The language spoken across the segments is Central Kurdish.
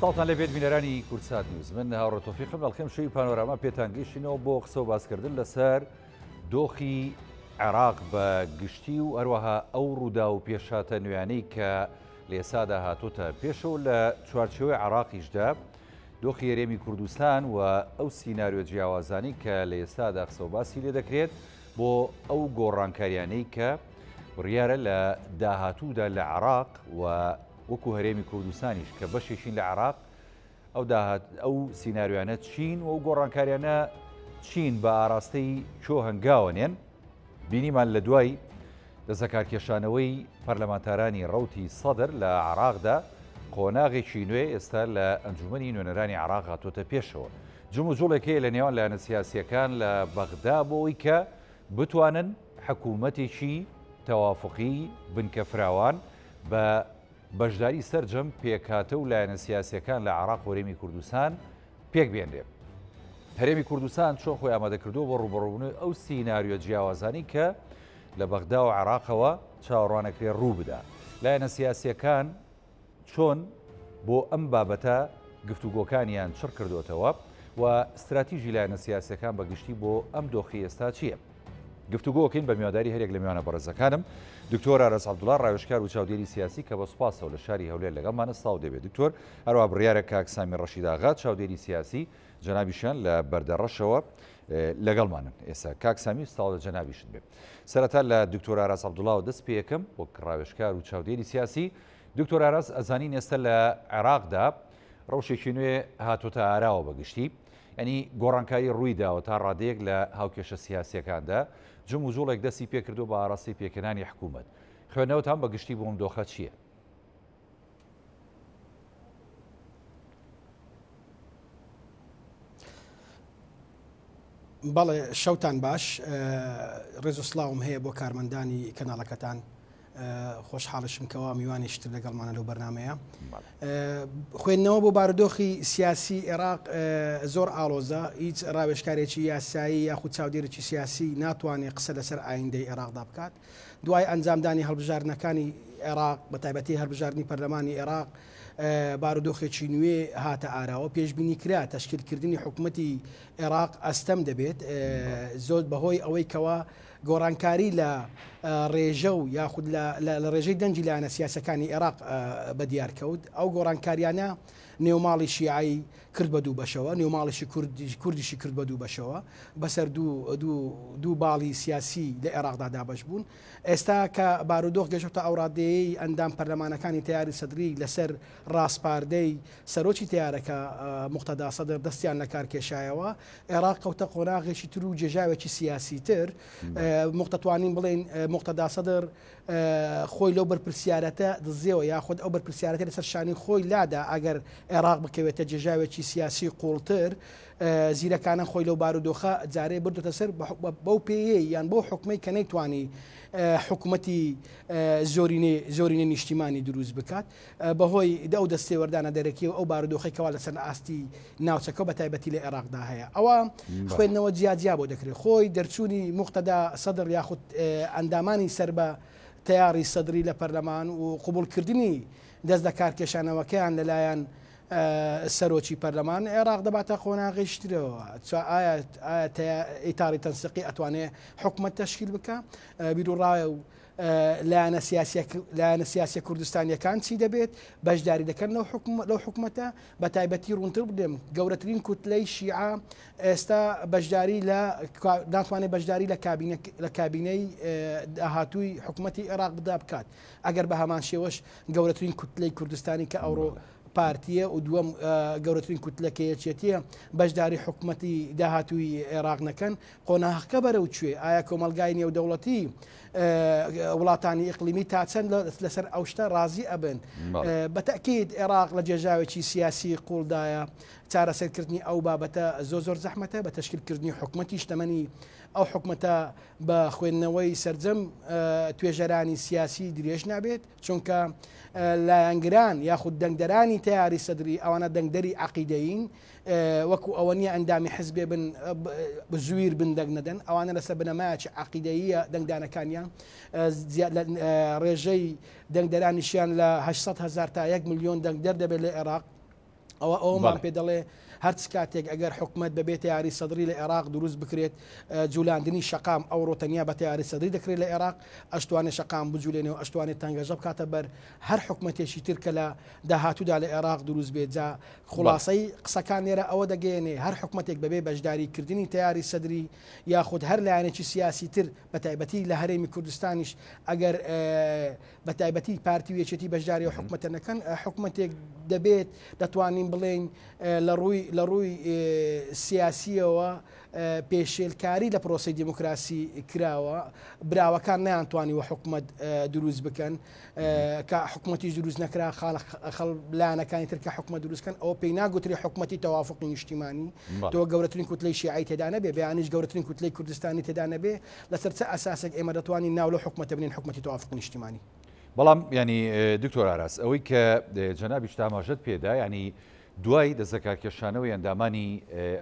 ساڵتان لەبێت بینەرانی کورسات نیوز من هاوڕێ تۆفیقم لەڵخێم شووی پانۆراما پێتان گەیشتینەوە بۆ قسە و باسکردن لەسەر دۆخی عێراق بە گشتی و هەروەها ئەو ڕوودا و پێشاتە نوێیانەی کە لە ئێسادا هاتوتە پێشەوە لە چوارچێوەی عێراقیشدا دۆخی هەرێمی کوردستان و ئەو سیناریۆ جیاوازانی کە لە ئێستادا قسە و باسی لێ دەکرێت بۆ ئەو گۆڕانکاریانەی کە بڕیارە لە داهاتوودا لە عێراق و وەکو هەرێمی کوردستانیش کە بەشێکین لە عێراق ئەو سیناریوانە چین و ئەو گۆڕانکاریانە چین بە ئاراستەی چۆ هەنگاوەنێن بینیمان لە دوای دەسەکارکێشانەوەی پەرلەمانتارانی ڕەوتی سەدر لە عێراقدا قۆناغێکی نوێ ئێستا لە ئەنجومەنی نوێنەرانی عێراق هاتوۆتە پێشەوە جم و جوڵێکەیە لە نێوان لایەنە سیاسیەکان لە بەغدا بۆەوەی کە بتوانن حکوومەتێکی تەوافقی بنکە فراوان بە بەشداری سەرجەم پێکاتە و لایەنە سیاسیەکان لە عێراق و هەرێمی کوردستان پێک بێنرێ. هەرێمی کوردستان چۆن خۆی ئامادەکردووە بۆ ڕوبەڕووبوونی ئەو سیناریۆ جیاوازانی کە لە بەغدا و عێراقەوە چاوەڕوانەکرێ ڕوو بدا. لایەنە سیاسیەکان چۆن بۆ ئەم بابەتە گفتوگۆکانیان چڕ کردوتەوە و استراتیژی لایەنە سیاسیەکان بەگشتی بۆ ئەم دۆخی ئێستا چییە؟ گفتوگۆکەین بە میواداری هەرێک لە میوانە بەڕێزەکانم دکتۆر ئارەس عەبدوڵڵا ڕاوێژکار و چاودێری سیاسی کە بە سوپاسەوە لە شاری هەولێر لەگەڵمانە ساو دەبێت. دکتۆر هەروە بڕیارە کاک سامی ڕەشیداغا چاودێری سیاسی جەنابیشیان لە بەردەڕەشەوە لەگەڵمانن. ئێستا کاک سامی ساڵ لە جەنابیشت بێت. سەرەتا لە دکتۆر ئارەس عەبدوڵڵاوە دەست پێ یەکەم وەک ڕاوێژکار و چاودێری سیاسی. دکتۆر ئارەس ئەزانین ئێستا لە عێراقدا ڕەوشێکی نوێ هاتوتە ئاراوە بەگشتی ینی گۆڕانکاری ڕوویداوە تا ڕادەیەک لە هاوکێشە سیاسیەکاندا جم و جوڵێک دەستی پێکردو بە ئاراستی پێکەنانی حکوومەت. خوێنەوەتان بەگشتی بۆ ئەم دۆخە چییە؟ بەڵێ شەوتان باش ڕێز و سڵاوم هەیە بۆ کارمەندانی کەناڵەکەتان خۆشحاڵشم کەوا میوانیشتر لەگەڵمانە لەو بەرنمەیە. خوێندنەوە بۆ بارودۆخی سیاسی عێراق زۆر ئاڵۆزە هیچ ڕاوێژکارێکی یاسایی یاخود چاودێرێکی سیاسی ناتوانێت قسە لەسەر ئایندەی عێراقدا بکات. دوای ئەنجامدانی هەڵبژاردنەکانی عێراق بە تایبەتی هەڵبژاردننی پەرلەمانی عێراق بارودۆخێکی نوێ هاتە ئاراوە پێشبینی کرا تەشکیلکردنی حکوومەتی عێراق ئەستەم دەبێت زۆر بەهۆی ئەوەی کەوا گۆڕانکاری لە ڕێژە و یاخود لە ڕێژەی دەنجی لایەنە سیاسەکانی عێراق بە دیارکەوت ئەو گۆڕانکاریانە نێوماڵی شیعایی کرد بە دوو بەشەوە نێوماڵیشی کوردیشی کرد بە دوو بەشەوە بەسەر دوو باڵی سیاسی لە عێراقدا دابەش بوون. ئێستا کە بارودۆخ گەشتە ئەو ڕادەیەی ئەندام پەرلەمانەکانی تیاری سەدری لەسەر ڕاستپاردەی سەرۆکی تیارەکە موقتەدا سەدر دەستیان لە کار کێشایەوە عێراق کەوتە قۆناغێکی تر و جێژاوێکی سیاسی تر موقتەتوانین بڵێن موقتەدا سەدر خۆی لەو بەرپرسیارەتە دزیەوە یاخود ئەو بەرپرسیارەتە لەسەر شانی خۆی لادا ئەگەر عێراق بکەوێتە جێژاوێکی سیاسی قوڵتر زیرەکانە خۆی لەو بارودۆخە جارێ بردوتە سەر بەو پێیە یان بۆ حکومەی کە نەیتوانی حکوومەتی زۆرینە نیشتیمانی دروست بکات بەهۆی ئەو دەستێ وەردانە دەرەکیەوە ئەو بارودۆخێکەوە لەسەر ئاستی ناوچەکە بە تایبەتی لە عێراقدا هەیە. ئەوە خوێندنەوە جیاجیا بۆ دەکرێت خۆی دەرچوونی موقتەدا سەدر یاخود ئەندامانی سەر بە تیاری سەدری لە پەرلەمان و قوبولکردنی دەست لە کارکێشانەوەکەیان لەلایەن سەرۆکی پەرلەمان عێراق دەباتە قۆناغیشترەوە ئایا ئیتاری تەنسیقی ئەتوانێت حکومەت تەشکیل بکە بیرروڕایە و لایەنە سیاسی کوردستانیەکان چی دەبێت بەشداری دەکەن لەو حکومەتە بە تایبەتی ڕوونتر بدەم گەورەترین کوتلەی شیعە ئێستا بەشداری ناتوانێت بەشداری لە کابینەی داهاتووی حکومەتی عێراق بدا بکات ئەگەر بە هەمان شێوەش گەورەترین کوتلەی کوردستانی کە ئەوڕۆ پارتیە و دووەم گەورەترین کوتلەکەیەکێتیە بەشداری حکوومەتی داهاتووی عێراق نەکەن قۆناغەکە بەرەو کوێ ئایا کۆمەلگای نێودەوڵەتی وڵاتانی ئیقلیمی تا چەند لەسەر ئەو شتە ڕازی ئەبن بەتەکید عێراق لە جێژاوێکی سیاسی قوڵدایە چارەسەرکردنی ئەو بابەتە زۆر زەحمەتە بە تەشکیلکردنی حکوومەتی شتەمەنی ئەو حکوومەتە بە خوێندنەوەی سەرجەم توێژەرانی سیاسی درێژ نابێت چونکە لایەنگران یاخود دەنگدەرانی تیاری سەدری ئەوانە دەنگدەری عەقیدەیین وەکو ئەوە نیە ئەندامی حزبێ بن بزویر بن دەنگ نەدەن ئەوانە لەسەر بنەمایەکی عەقیدەییە دەنگدانەکانیان ڕێژەی دەنگدەرانیشیان لە 800,000 تا 1 ملیۆن دەنگدەر دەبێت لە عێراق ئەومان پێ دەڵێ هەرچ کاتێک ئەگەر حکومت بەبێت یاری سەدری لە عێراق دروست بکرێت جولاندنی شەقام ئەوڕۆ تەنیا بە یاری سەدری دەکرێت لە عێراق ئەشتوانێت شەقام بجوولێنەوە ئەشتوانێت تەنگەژە بکاتە بەر هەر حکومەتێکی ترکە لە داهاتوودا لە عێراق دروست بێت جا خلاصەی قسەکان لێرە ئەوە دەگەێنێ هەر حکومەتێک بەبێ بەشداریکردنی تیاری سەدری یاخود هەر لایەنێکی سیاسی تر بە تایبەتی لە هەرێمی کوردستانیش ئەگەر بە تایبەتی پارتی وێچێتی بەشداری و حکومەتە نەکەن حکومەتێک دەبێت دەتوانین بڵێن لە ڕووی سیاسیەوە پێشێلکاری لە پرۆسی دیموکراسی کراوە براوەکان نیانتوانی و حکومت دروست بکەن کە حکومەتی دروست نەکرا خەڵبلانەکانی ترکە حکومت دروستکەن ئەو پێی ناگوتری حکومەتی تەوافقی نیشتیمانی تۆ گەورەترین کوتلەی شیعی تێدا نەبێ بەیانیش گەورەترین کوتلەی کوردستانی تێدا نەبێ لەسەر چه ئەساسێک ئێمە دەتوانین ناو لە حکومەتە بنین حکومەتی تەوافق نیشتیمانی بەڵام ینی دکتۆر ئاراس ئەوەی کە جەنابی تاماژەت پێدا ینی دوای دەسەکارکێشانەوەی ئەندامانی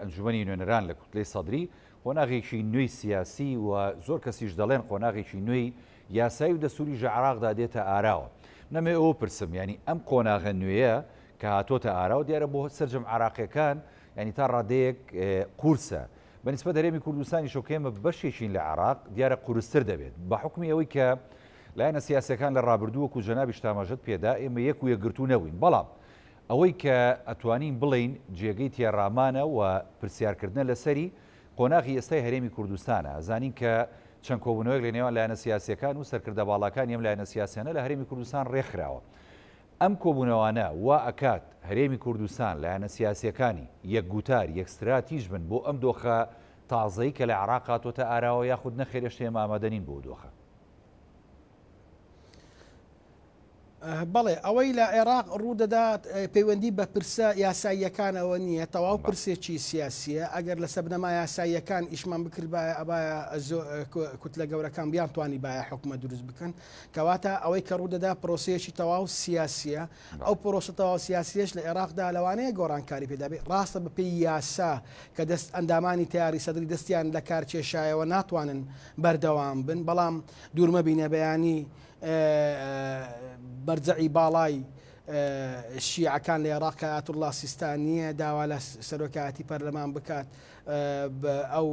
ئەنجومەنی نوێنەران لە کوتلەی سەدری قۆناغێکی نوێی سیاسی و زۆر کەسیش دەڵێن قۆناغێکی نوێی یاسایی و دەسووری عێراقدا دێتە ئاراوە نەمێ ئەوە پرسم ینی ئەم قۆناغە نوێیە کە هاتۆتە ئاراوە دیارە بۆ سەرجەم عێراقیەکان ینی تا ڕادەیەک قورسە بەنسبەت هەرێمی کوردستانی شۆکێمە بەشێکین لە عێراق دیارە قورستر دەبێت بە حکمی ئەوەی کە لایەنە سیاسەکان لە ڕابردووەکو جەنابی تاماژەت پێدا ئێمە یەک و یەکگرتو نەبووین بەڵام ئەوەی کە ئەتوانین بڵین جێگەی تێڕامانە و پرسیارکردنە لەسەری قۆناغی ئێستای هەرێمی کوردستانە ئەزانین کە چەند کۆبوونەوەیەک لە نێوان لایەنە سیاسیەکان و سەرکردە باڵاکان ئەم لایەنە سیاسیانە لە هەرێمی کوردستان ڕێکخراوە ئەم کۆبوونەوانە وا ئەکات هەرێمی کوردستان لایەنە سیاسیەکانی یەکگوتار یەکستراتیژ بن بۆ ئەم دۆخە تازەی کە لە عێراق هاتۆتە ئاراوە یاخود نەخێرە شتێمە ئامادەنین بۆ دۆخە بەڵێ ئەوەی لە عێراق ڕوودەدات پەیوەندی بە پرسە یاساییەکانەوە نییە تەواو پرسێکی سیاسیە ئەگەر لە سەبنەما یاساییەکان ئیشمان بکرد ئەبایە کوتلە گەورەکان بیان توانی باە حکومە دروست بکەن کەواتە ئەوەی کە ڕوودەدا پرۆسەیەکی تەواو سیاسیە ئەو پرۆسە تەواو سیاسیەش لە عێراقدا لەوانەیە گۆڕانکاری پێدابێت ڕاستە بەپێی یاسا کە دەست ئەندامانی تیاری سەدری دەستیان لە کار کێشایەوە ناتوانن بەردەوام بن بەڵام دوورمە بینە بەیانی بەرجەعی باڵای شیعەکان لە عێراق کە ئایەتوڵڵا سیستانیە داوا لە سەرۆکایەتی پەرلەمان بکات ئەو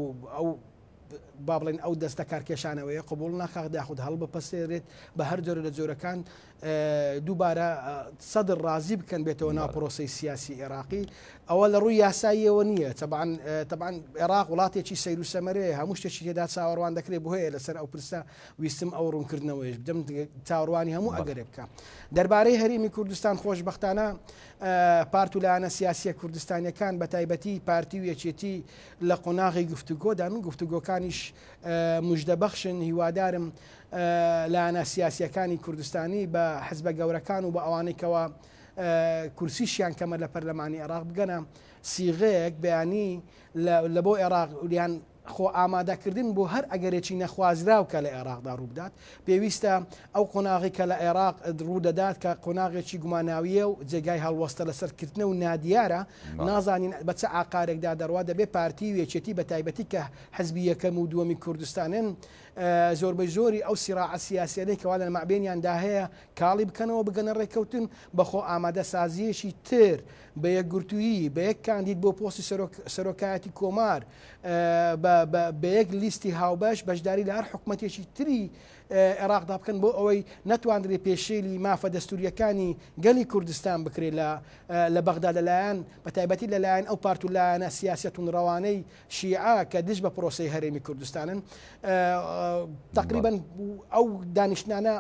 با بڵێن ئەو دەستە کارکێشانەوەیە قبول ناخاق داخود هەڵ بپەسێرێت بە هەر جۆرە لە جۆرەکان دووبارە سەدر ڕازی بکەن بێتەوە ناو پرۆسەی سیاسی عێراقی ئەوە لە ڕووی یاساییەوە نییە تەبعاً عێراق وڵاتێکی سەیر و سەمەرەیە هەموو شتێکی تێدا چاوەڕوان دەکرێت بۆ هەیە لەسەر ئەو پرسە ویستم ئەو ڕوونکردنەوەیش بدەم چاوەڕوانی هەموو ئەگەرێ بکە دەربارەی هەرێمی کوردستان خۆشبەختانە پارت و لایەنە سیاسیە کوردستانیەکان بە تایبەتی پارتی و یەکێتی لە قۆناغی گفتوگۆدان گفتوگۆکانیش موژدەبەخشن هیوادارم لایەنە سیاسیەکانی کوردستانی بە حزبە گەورەکان و بە ئەوانێکەوە کورسیشیان کەمە لە پەرلەمانی عێراق بگەنە سیغەیەک بەیانی لە بۆ عێراق وریان خۆ ئامادەکردن بۆ هەر ئەگەرێکی نەخوازراو کە لە عێراقدا ڕوودات پێویستە ئەو قۆناغی کە لە عێراق ڕوودەدات کە قۆناغێکی گوماناویە و جێگای هەڵوەستە لەسەرکردنە و نادیارە نازانین بە چه عقارێکدا دەڕوا دەبێت پارتی و یەکێتی بە تایبەتی کە حزبی یەکەم و دووەمی کوردستانن زۆربەی زۆری ئەو سیراعە سیاسیانەی کەوا لە مابینیاندا هەیە کاڵی بکەنەوە بگەنە ڕێککەوتن بەخۆ ئامادە سازیەشی تر بە یەکگرتوویی بە یەک کاندید بۆ پۆستی سەرۆکایەتی کۆمار بە یەک لیستی هاوبەش بەشداری لە هەر حکومەتێکی تری عێراقدا بکەن بۆ ئەوەی نەتواندرێ پێشێلی مافە دەستوریەکانی گەلی کوردستان بکرێت لە بەغدا لەلایەن بە تایبەتی لەلایەن ئەو پارت و لایەنە سیاسەتون ڕەوانەی شیعە کە دژ بە پرۆسەی هەرێمی کوردستانن تقریبا ئەو دانیشتانە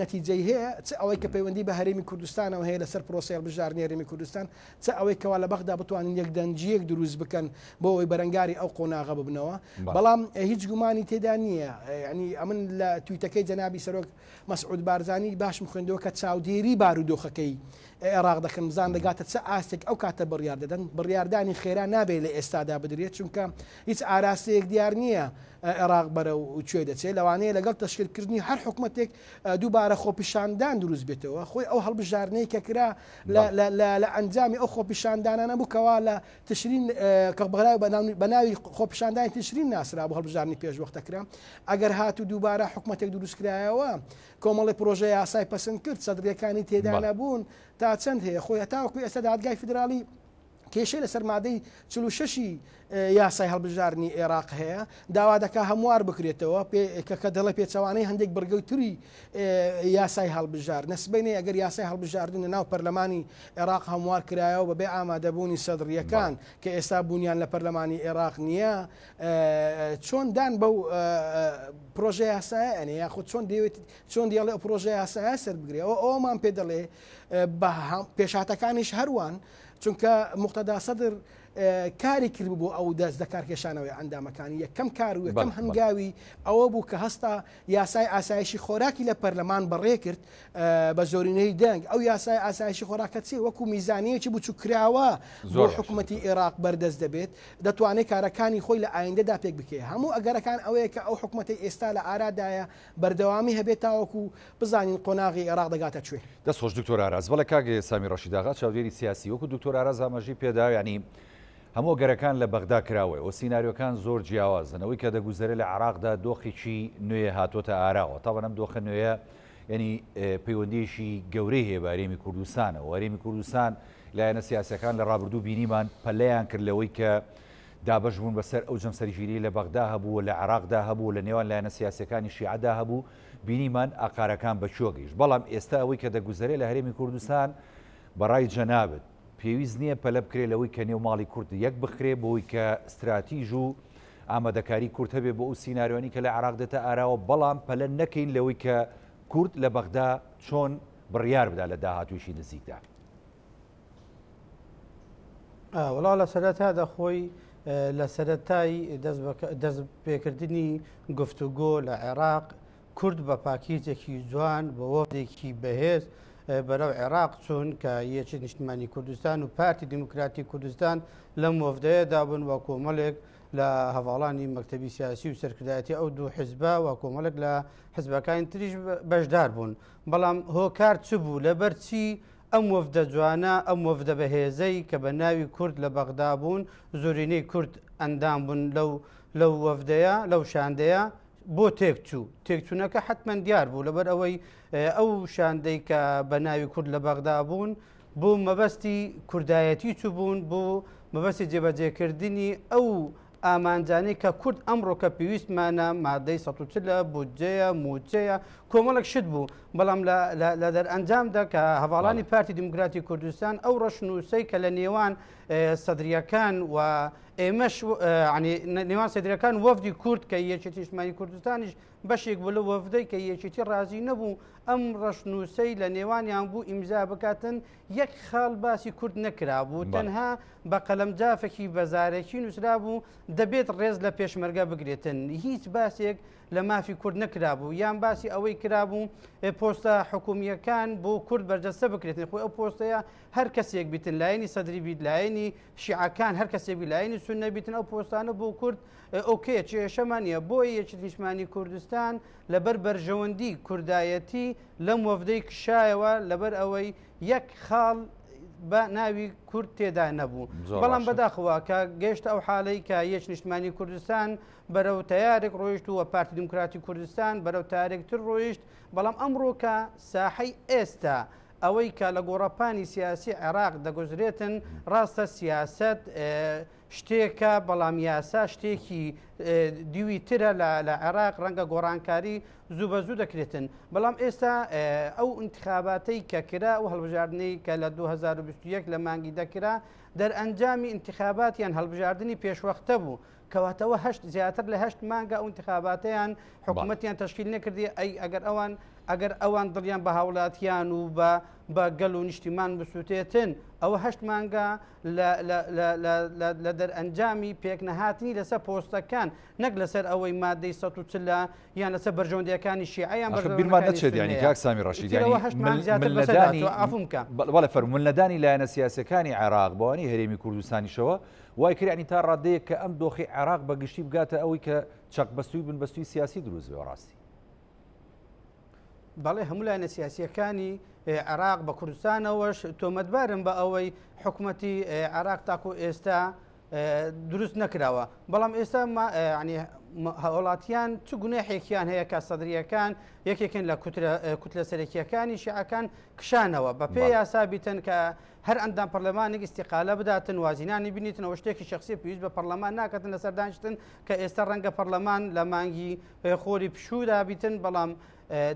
نەتیجەی هەیە چ ئەوەی کە پەیوەندی بە هەرێمی کوردستانەوە هەیە لەسەر پرۆسی هەڵبژاردنی هەرێمی کوردستان چ ئەوەی کەوا لە بەغدا بتوانین یەک دەنجیەک دروست بکەن بۆ ئەوەی بەرەنگاری ئەو قۆناغە ببنەوە بەڵام هیچ گومانی تێدا نییە ینی ئەمن لە تویتەکەی جەنابی سەرۆک مەسعود بارزانی باشم خوێندەوە کە چاودێری بارودۆخەکەی عێراق دەکەن بزان دەگاتە چه ئاستێک ئەو کاتە بڕیار دەدەن بڕیاردانی خێرا نابێت لە ئێستادا بدرێت چونکە هیچ ئاراستەیەک دیار نییە عێراق بەرە و کوێ دەچێت لەوانەیە لەگەڵ تەشکیلکردنی هەر حکومەتێک دووبارە خۆپیشاندان دروست بێتەوە خۆی ئەو هەڵبژارنەی کە کرا لە ئەنجامی ئەو خۆپیشاندانانە بووکەوە لە تشرین کە بە ناوی خۆپیشاندانی تشرین ناسرا بۆ هەڵبژارنی پێشوەختەکرا ئەگەر هاتو دووبارە حکومەتێک دروستکرایەوە کۆمەڵی پرۆژه یاسای پەسەند کرد سەدرەکانی تێدا نەبوون تا چەند هەیە خۆی هەتاوەکو ئێستا دادگای فدرالی کێشەی لەسەر مادەی 46 یاسای هەڵبژارنی عێراق هەیە داوا دەکا هەموار بکرێتەوە کە دەڵێ پێچەوانەی هەندێک بەرگەوی توری یاسای هەڵبژار نسبینی ئەگەر یاسای هەڵبژاردن لە ناو پەرلەمانی عێراق هەموار کرایەوە بەبێ ئامادەبوونی سەدڕیەکان کە ئێستا بوونیان لە پەرلەمانی عێراق نییە چۆن دان بەو پرۆژه یاسایە ئەنێ یاخود چۆن دیڵێ پرۆژه یاسایە سەر بگرێەوە ئەومان پێ دەڵێ بە پێشاتەکانیش هەروان چونکە مقتەدا سەدر کاری کرد بۆ ئەو دەست دەکارکێشانەوەی ئەندامەکانی یەکەم کار و یەکەم هەنگاوی ئەوە بوو کە هەستا یاسای ئاسایشی خۆراکی لە پەرلەمان بەڕێ کرد بە زۆرینەی دەنگ ئەو یاسای ئاسایشی خۆراکە چی وەکو میزانیەکی بچوو کراوە بۆ حکوومەتی عێراق بەردەست دەبێت دەتوانێت کارەکانی خۆی لە ئایندەدا پێک بکەێت هەموو ئەگەرەکان ئەوەیە کە ئەو حکوومەتی ئێستا لە ئارادایە بەردەوامی هەبێت تاوەکو بزانین قۆناغی عێراق دەگاتە کوێ دەست خۆش دکتۆر ئاراز بەڵێ کاگێ سامی ڕەشیداغا چاودێری سیاسی وەکو دکتۆر ئاراز ئاماژەی پێدا ینی هەموو گەرەکان لە بەغدا کراوە و سینناریۆکان زۆر جیاوازنەوەی کە دەگوزارێت لە عراقدا دۆخێکی نوێ هاتۆتە ئاراوە تاوە ئەم دۆخە نوێیە ینی پەیوەندیشی گەورەی هەیە بە هەرێمی کوردستانە و هەرێمی کوردستان لایەنە سیاسەکان لە ڕابردوو بینیمان پەلەیان کرد لەوەی کە دابەش بوون بەسەر ئەو جەمسەرگیری لە بەغدا هەبوو لە عراقدا هەبوو لە نێوان لایەنە سیاسەکانی شیعەدا هەبوو بینیمان ئاقارەکان بەچۆگەیش بەڵام ئێستا ئەوەی کە دەگوزارێت لە هەرێمی کوردستان بەڕای جەنابێت پێویست نییە پەلە بکرێ لەوەی کە نێو ماڵی کورد یەک بخرێ بۆی کە استراتیژ و ئامادەکاری کورد هەبێ بۆ ئەو سینناریۆنی کە لە عراق دێتە ئاراوە بەڵام پەلە نەکەین لەوەی کە کورد لە بەغدا چۆن بڕیار بدا لە داهاتویشی نزیکدا. وەڵا لە سەرەتادا خۆی لە سەرەتای دەست پێکردنی گفتوگۆ لە عێراق کورد بە پاکیزێکی جوان بە وەفدێکی بەهێز بەرەو عێراق چوون کە یەکی نیشتمانی کوردستان و پارتی دیموکراتی کوردستان لەم وەفدەیەدا بوون وە کۆمەڵێک لە هەواڵانی مەکتەبی سیاسی و سەرکردایەتی ئەو دوو حیزبە و کۆمەڵێک لە حیزبەکانی تریش بەشدار بوون بەڵام هۆکار چ بوو لەبەر چی ئەم وەفدە جوانە ئەم وەفدە بەهێزەی کە بە ناوی کورد لە بەغدا بوون زۆرینەی کورد ئەندام بوون لەو وەفدەیە لەو شاندەیە بۆ تێکچوو تێکچوونەکە حتمما دیار بوو لەبەر ئەوەی ئەو شاندەی کە بە ناوی کورد لە بەغدا بوون بۆ مەبەستی کوردایەتی چوو بوون بۆ مەبەستی جێبەجێکردنی ئەو ئامانجانەی کە کورد ئەمڕۆ کە پێویستمانە مادەی ١40 بودجەیە موچەیە کۆمەڵک شت بوو بەڵام لە دەرئەنجامدا کە هەواڵانی پارتی دیموکراتی کوردستان ئەو ڕەشنووسەی کە لە نێوان سەدریەکان و ئێمەش نێوان سەدرەکان وەفدی کورد کە یەکێتی نیشتمانی کوردستانیش بەشێک بوو لە وەفدەی کە یەکێتی ڕازی نەبوو ئەم ڕەشنووسەی لە نێوانیان بوو ئیمزا بکاتن یەک خاڵ باسی کورد نەکرا بوو تەنها بە قەلەمجافێکی بەزارێکی نووسرا بوو دەبێت ڕێز لە پێشمەرگە بگرێتن هیچ باسێک لە مافی کورد نەکرا بوو یان باسی ئەوەی کرابوو پۆستە حکومیەکان بۆ کورد بەرجەستە بکرێتن خۆی ئەو پۆستەیە هەر کەسێک بیتن لایەنی سەدری بیت لایەنی شیعەکان هەر کەسێک بی لایەنی سوننە بیتن ئەو پۆستانە بۆ کورد ئۆکێ کێشەمانە بۆی یەکی نیشتمانی کوردستان لەبەر بەرژەوەندی کوردایەتی لەم وەفدەی کشایەوە لەبەر ئەوەی یەک خاڵ بە ناوی کورد تێدا نەبوو بەڵام بەداخەوە کە گەیشتە ئەو حاڵەی کە یەک نیشتمانی کوردستان بەرەو تەیارێک ڕۆیشت و پارتی دیموکراتی کوردستان بەرەو تارێکتر ڕۆیشت بەڵام ئەمڕۆ کە ساحەی ئێستا ئەوەی کە لە گۆڕەپانی سیاسی عێراق دەگۆزرێتن ڕاستە سیاست شتێکە بەڵام یاسا شتێکی دیوی ترە لە عێراق ڕەنگە گۆڕانکاری زوو بە زوو دەکرێتن بەڵام ئێستا ئەو انتخاباتەی کە کرا و هەڵبژاردنەی کە لە 2021 لە مانگی دەکرا دەرئەنجامی انتخاباتیان هەڵبژاردننی پێشوەختە بوو کەواتەوە زیاتر لە 8 مانگە ئەو انتخاباتیان حکوومەتیان تەشکیل نەکردی ئەگەر ئەوان دڵیان بە هاوڵاتیان و بە گەل و نیشتیمان بسووتێتن ئەوە 8 مانگە لە دەرئەنجامی پێکنەهاتنی لەسەر پۆستەکان نەک لەسەر ئەوەی مادەی 140 یان لەسەر بەرژەوندیەکانی شیعەیان بیرمان نەچێت ینی کاک سامی ڕەشید بەڵێ فەرمونلەدانی لایەنە سیاسەکانی عێراق بەوانی هەرێمی کوردستانیشەوە وای کردنی تا ڕادەیە کە ئەم دۆخی عێراق بەگشتی بگاتە ئەوەی کە چەقبەستووی بنبەستووی سیاسی دروست بێ ڕاستی بەڵێ هەموو لایەنە سیاسیەکانی عێراق بە کوردستانەوەش تۆمەتبارن بە ئەوەی حکوومەتی عێراق تاکو ئێستا دروست نەکراوە بەڵام ئێستا هاوڵاتیان چ گوناحێکیان هەیە کە سەدرریەکان یەکێکن لە کوتلە سەرەکیەکانی شیعەکان کشانەوە بە پێی یاسابیتن کە هەر ئەندام پەرلەمانێک ئیستیقالە بداتن وازینانی بینیتنەوە شتێکی شخصی پێویست بە پەرلەمان ناکەتن لە سەردانشتن کە ئێستا ڕەنگە پەرلەمان لە مانگی خۆری پشودا بیتن بەڵام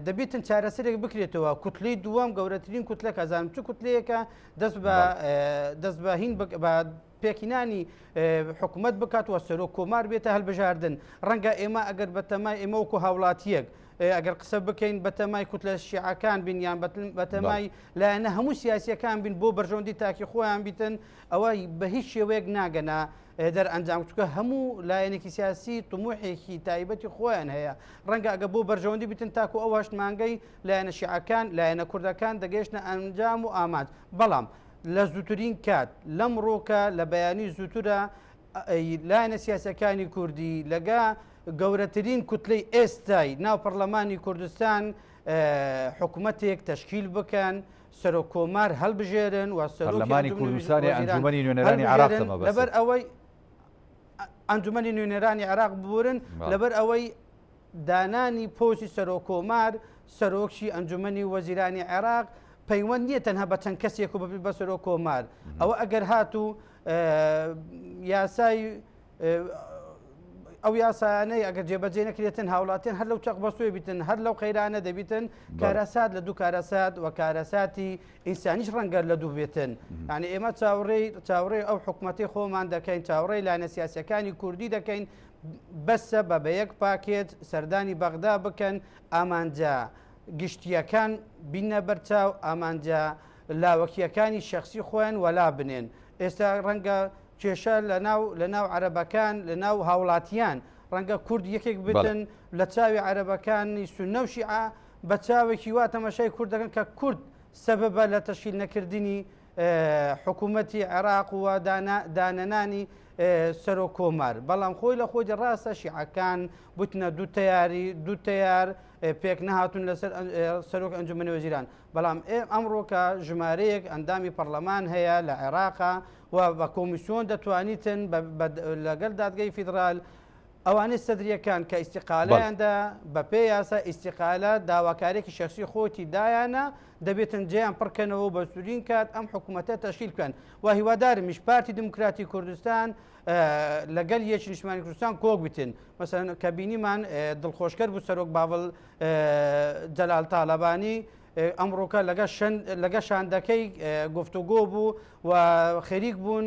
دەبیتن چارەسەرێک بکرێتەوە کوتلەی دووەم گەورەترین کوتلە کەزانم چ کوتلەیەکە دەست بە هین پێکینانی حکوومەت بکات وە سەرۆک کۆمار بێتە هەلبژاردن ڕەنگە ئێمە ئەگەر بەتەمای ئێمە وەکو هاوڵاتیەک ئەگەر قسە بکەین بەتەمای کوتلە شیعەکان بین یان بەتەمای لایەنە هەموو سیاسیەکان بین بۆ بەرژەوەندی تاکی خۆیان بیتن ئەوە بە هیچ شێوەیەک ناگەنا دەرئەنجام چکە هەموو لایەنێکی سیاسی تموحێکی تایبەتی خۆیان هەیە ڕەنگە ئەگە بۆ بەرژەوەندی بیتن تاکو ئەو هەشتمانگەی لایەنە شیعەکان لایەنە کوردەکان دەگەیشتە ئەنجام و ئاماج بەڵام لە زووترین کات لەم ڕۆکە لە بەیانی زووتورە لایەنە سیاسەکانی کوردی لەگا گەورەترین کوتلەی ئێستای ناو پەرلەمانی کوردستان حکوومەتێک تەشکیل بکەن سەرۆک کۆمار هەڵبژێرن و پەرلەمانی کوردستانی ئەنجومەنی نوێنەرانی عێراق لەبەر ئەوەی ئەنجومەنی نوێنەرانی عێراق ببورن لەبەر ئەوەی دانانی پۆستی سەرۆک کۆمار سەرۆکشی ئەنجومەنی وەزیرانی عێراق پەیوەند نییە تەنها بە چەند کەسێک و بە سەرۆک کۆمار ئەوە ئەگەر هاتوو یاسای ئەو یاسایانەی ئەگەر جێبەجێ نەکرێتن هاوڵاتیان هەر لەو چەق بەسوێ بیتن هەر لەو قەیرانە دەبیتن کارەسات لە دوو کارەسات و کارەساتی ئینسانیش ڕەنگەر لە دوو بێتن یعنی ئێمە چاوەڕێی ئەو حکوومەتی خۆمان دەکەین چاوەڕێی لایەنە سیاسیەکانی کوردی دەکەین بەسە بە یەک پاکێت سەردانی بەغدا بکەن ئامانجا گشتیەکان بینە بەرچاو ئامانجا لاوەکیەکانی شخصی خۆیان وەلا بنێن ئێستا ڕەنگە کێشە لە ناو عەرەبەکان لە ناو هاوڵاتیان ڕەنگە کورد یەکێک بتن لە چاوی عەرەبەکانی سونە و شیعە بە چاوێکی وا تەماشای کورد دەکەن کە کورد سەبەبە لە تەشکیل نەکردنی حکوومەتی عێراق و دانەنانی سەرۆک کۆمار بەڵام خۆی لە خۆی ڕاستە شیعەکان بوتنە دوو تەیار پێک نەهاتون لەسەر سەرۆک ئەنجومەنی وەزیران بەڵام ئەمڕۆکە ژمارەیەک ئەندامی پەرلەمان هەیە لە عێراقا و بە کۆمیسیۆن دەتوانیتن لەگەڵ دادگای فیدرال ئەوانەی سەدرریەکان کە ئیستیقالەیاندا بە پێی یاسا ئیستیقالە داواکارێکی شخصی خۆتی دایانە دەبێتن جێیان پڕکەنەوە بە سوورین کات ئەم حکوومەتە تەشکیل بکەن و هیوادارمیش پارتی دموکراتی کوردستان لەگەل یەکی نیشتمانی کوردستان کۆک بتن مەسەڵەن کە بینیمان دڵخۆشکەر بوو سەرۆک باوەڵ جەلال تاالەبانی ئەمڕۆکە لەگە شاندەکەی گفتوگۆ بوو و خەریک بوون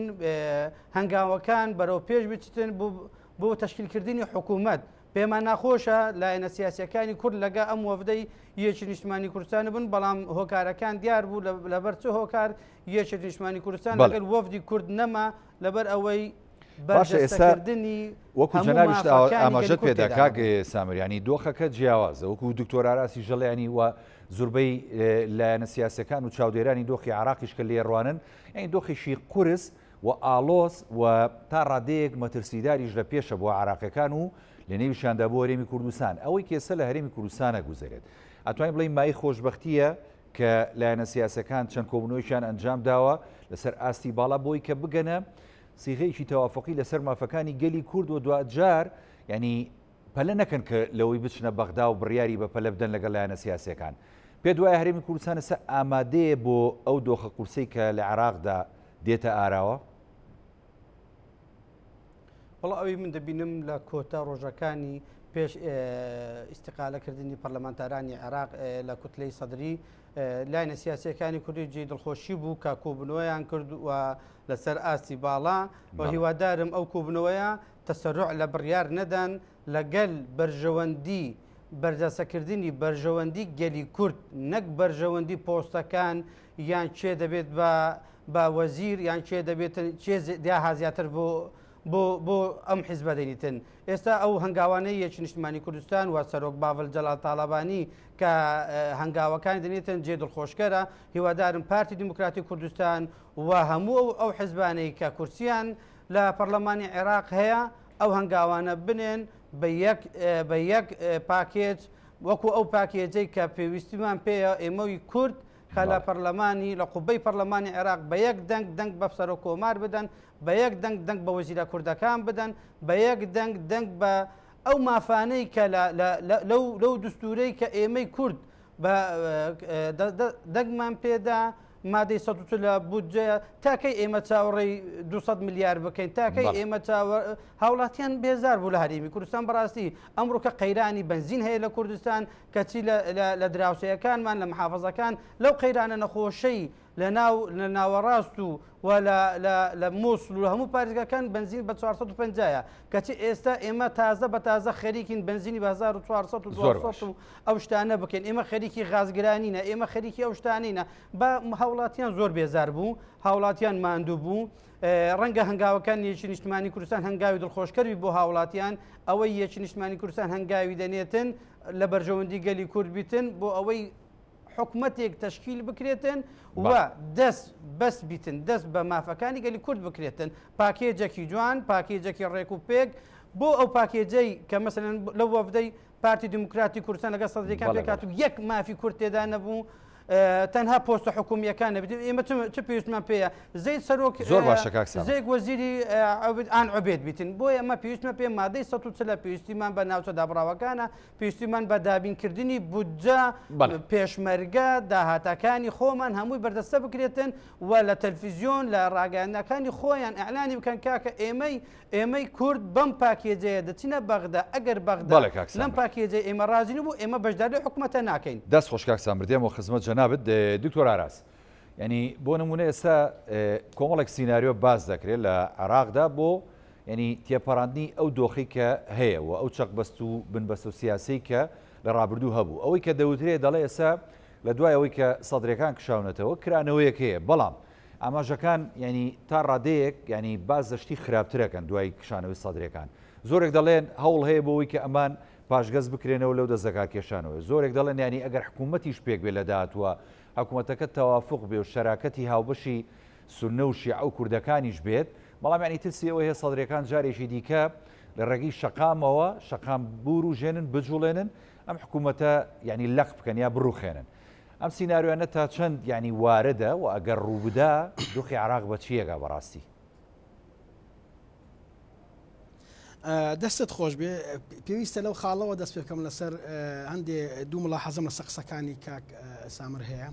هەنگاوەکان بەرەو پێش بچتن بۆ تەشکیلکردنی حکوومەت پێمان ناخۆشە لایەنە سیاسیەکانی کورد لەگە ئەم وەفدەی یەکی نیشتمانی کوردستان بن بەڵام هۆکارەکان دیار بوو لەبەر چ هۆکار یەکی نیشتمانی کوردستان لەگەڵ وەفدی کورد نەما لەبەر ئەوەی باشە ئێستا وەکو جەنابیشت ئاماژەت پێدا کاک سامریانی دۆخەکە جیاوازە وەکو دکتۆر ئاراسی ژەڵیانی وە زوربەی لایەنە سیاسەکان و چاودێرانی دۆخی عراقیش کە لێڕوانن یعنی دۆخیشی قورس و ئالۆس و تا ڕادەیەک مەترسیداریش لە پێشە بۆ عراقیەکان و لە نێویشاندا بۆ هەرێمی کوردستان ئەوەی کێسە لە هەرێمی کوردستانە گوزارێت ئەتوانین بڵین مای خۆشببختیە کە لایەنە سیاسەکان چەند کۆبنەوەیشیان ئەنجام داوە لەسەر ئاستی باڵا بۆی کە بگەنە سیغەیەکی تەوافقی لەسەر مافەکانی گەلی کورد و دوجار ینی پەلە نەکەن کە لەوەی بچنە بەغدا و بڕیاری بە پەلە بدەن لەگەڵ لایەنە سیاسەکان پێ دوایە هەرێمی کوردستان ئێستا ئامادەیە بۆ ئەو دۆخە قورسەی کە لە عێراقدا دێتە ئاراوە وڵا ئەوی من دەبینم لە کۆتا ڕۆژەکانی پێش ئیستیقالەکردنی پەرلەمانتارانی عێراق لە کوتلەی سەدری لایەنە سیاسیەکانی کوردی جێی دڵخۆشی بوو کە کۆبنەوەیان کرد و لەسەر ئاستی باڵا و هیوادارم ئەو کۆبنەوەیە تەسەڕوع لە بڕیار نەدان لەگەل بەرژەوەندی بەردەسەکردنی بەرژەوەندی گەلی کورد نەک بەرژەوەندی پۆستەکان یان چێ دەبێت بە وەزیر یان چێ دەبێت چێ دیاها زیاتر بۆ ئەم حیزبە دەینیتن ئێستا ئەو هەنگاوانەی یەکی نیشتمانی کوردستان و سەرۆک باوەڵ جەلال تاالەبانی کە هەنگاوەکانی دەنێتن جێ دڵخۆشکەرە هیوادارم پارتی دیموکراتی کوردستان و هەموو ئەو حیزبانەی کە کورسیان لە پەرلەمانی عێراق هەیە ئەو هەنگاوانە بنێن بە یەک پاکێت وەکو ئەو پاکێجەی کە پێویستیمان پێیە ئێمەوی کورد کە لە پەرلەمانی لە قوبەی پەرلەمانی عێراق بە یەک دەنگ بە سەرۆک کۆمار بدەن بە یەک دەنگ بە وەزیرە کوردەکان بدەن بە یەک دەنگ بە ئەو مافانەی کە لەو دستورەی کە ئێمەی کورد دەگمان پێدا مادەی ١ لە بودجەیە تاکەی ئێمە چاوەڕێی 200 میلیارد بکەین تاکەی ئێمە هاوڵاتیان بێزار بوو لە هەرێمی کوردستان بەڕاستی ئەمڕۆ کە قەیرانی بنزین هەیە لە کوردستان کەچی لە دراوسەکانمان لە محافەزەکان لەو قەیرانە نەخۆشەی لە ناوەڕاست و لە مووسڵ و هەموو پارێزگاکان بنزین بە 450ە کەچی ئێستا ئێمە تازە بە تازە خەریکین بنزینی بە 1400 و ئەو شتانە بکەین ئێمە خەریکی غازگرانینە ئێمە خەریکی ئەو شتانینە بە هاوڵاتیان زۆر بێزار بوو هاوڵاتیان ماندوو بوو ڕەنگە هەنگاوەکان یەکی نیشتمانی کوردستان هەنگاوی دڵخۆشکەروی بۆ هاوڵاتیان ئەوەی یەکی نیشتمانی کوردستان هەنگاوی دەنێتن لە بەرژەوەندی گەلی کورد بیتن بۆ ئەوەی حکومەتێک تەشکیل بکرێتن و دەست بەس بیتن دەست بە مافەکانی گەلی کورد بکرێتن پاکێجێکی جوان پاکێجێکی ڕێک و پێک بۆ ئەو پاکێجەی کە مەسەلەن لەو وەفدەی پارتی دیموکراتی کوردستان لەگەڵ سەدرەکان پێکات و یەک مافی کورد تێدا نەبوو تەنها پۆستە حکومیەکان نەبێت ئێمە چ پێویستمان پێیە زەید سەرۆک زەیک وەزیری ئان عوبێد بیتن بۆیە ئەمە پێویستمە پێ مادەی ١ لە پێویستیمان بە ناوچە دابڕاوەکانە پێویستیمان بە دابینکردنی بودجە پێشمەرگە داهاتەکانی خۆمان هەمووی بەردەستە بکرێتن و لە تەلڤیزیۆن لە ڕاگەیاندنەکانی خۆیان ئەعلانی بکەن کاکە ئێمەی کورد بەم پاکێجەیە دەچینە بەغدا ئەگەر بەغدا لەم پاکێجە ئێمە رازین بوو ئێمە بەشداری حکومەتە ناکەین دەست خۆش کاک سامردێمەوە خزمەت جەنابەت دکتۆر ئاراس ینی بۆ نمونە ئێستا کۆمەڵێک سیناریۆ باز دەکرێت لە عێراقدا بۆ ینی تێپەڕاندنی ئەو دۆخی کە هەیە و ئەو چەقبەست و بنبەست و سیاسی کە لە ڕابردوو هەبوو ئەوەی کە دەوترێت دەڵێ ئێستا لە دوای ئەوەی کە سەدرەکان کشاونەتەوە کرانەوەیەک هەیە بەڵام ئاماژەکان ینی تا ڕادەیەک ینی باز دەشتی خراپترەکەن دوای کشانەوەی سەدرەکان زۆرێک دەڵێن هەوڵ هەیە بۆەوەی کە ئەمان پاشگەز بکرێنەوە لەو دەستەکار کێشانەوە زۆرێک دەڵێن ینی ئەگەر حکوومەتیش پێک بێ لە داهاتوە حکوومەتەکە تەوافق بێ و شەراکەتی هاوبەشی سونە و شیعە و کوردەکانیش بێت بەڵام ینی ترسی ئەوە هەیە سەدرەکان جارێکی دیکە لە ڕێگەی شەقامەوە شەقام بور و ژێنن بجوڵێنن ئەم حکوومەتە ینی لەق بکەن یا بڕوخێنن ئەم سیناریوانە تا چەند ینی وارەدە و ئەگەر ڕووبدا دۆخی عێراق بە چیەکە بەڕاستی دەستت خۆش بێ پێویستە لەو خاڵەوە دەست پێکەم لەسەر هەندێ دوو ملاحەزەم لە سەقسەکانی کاک سامر هەیە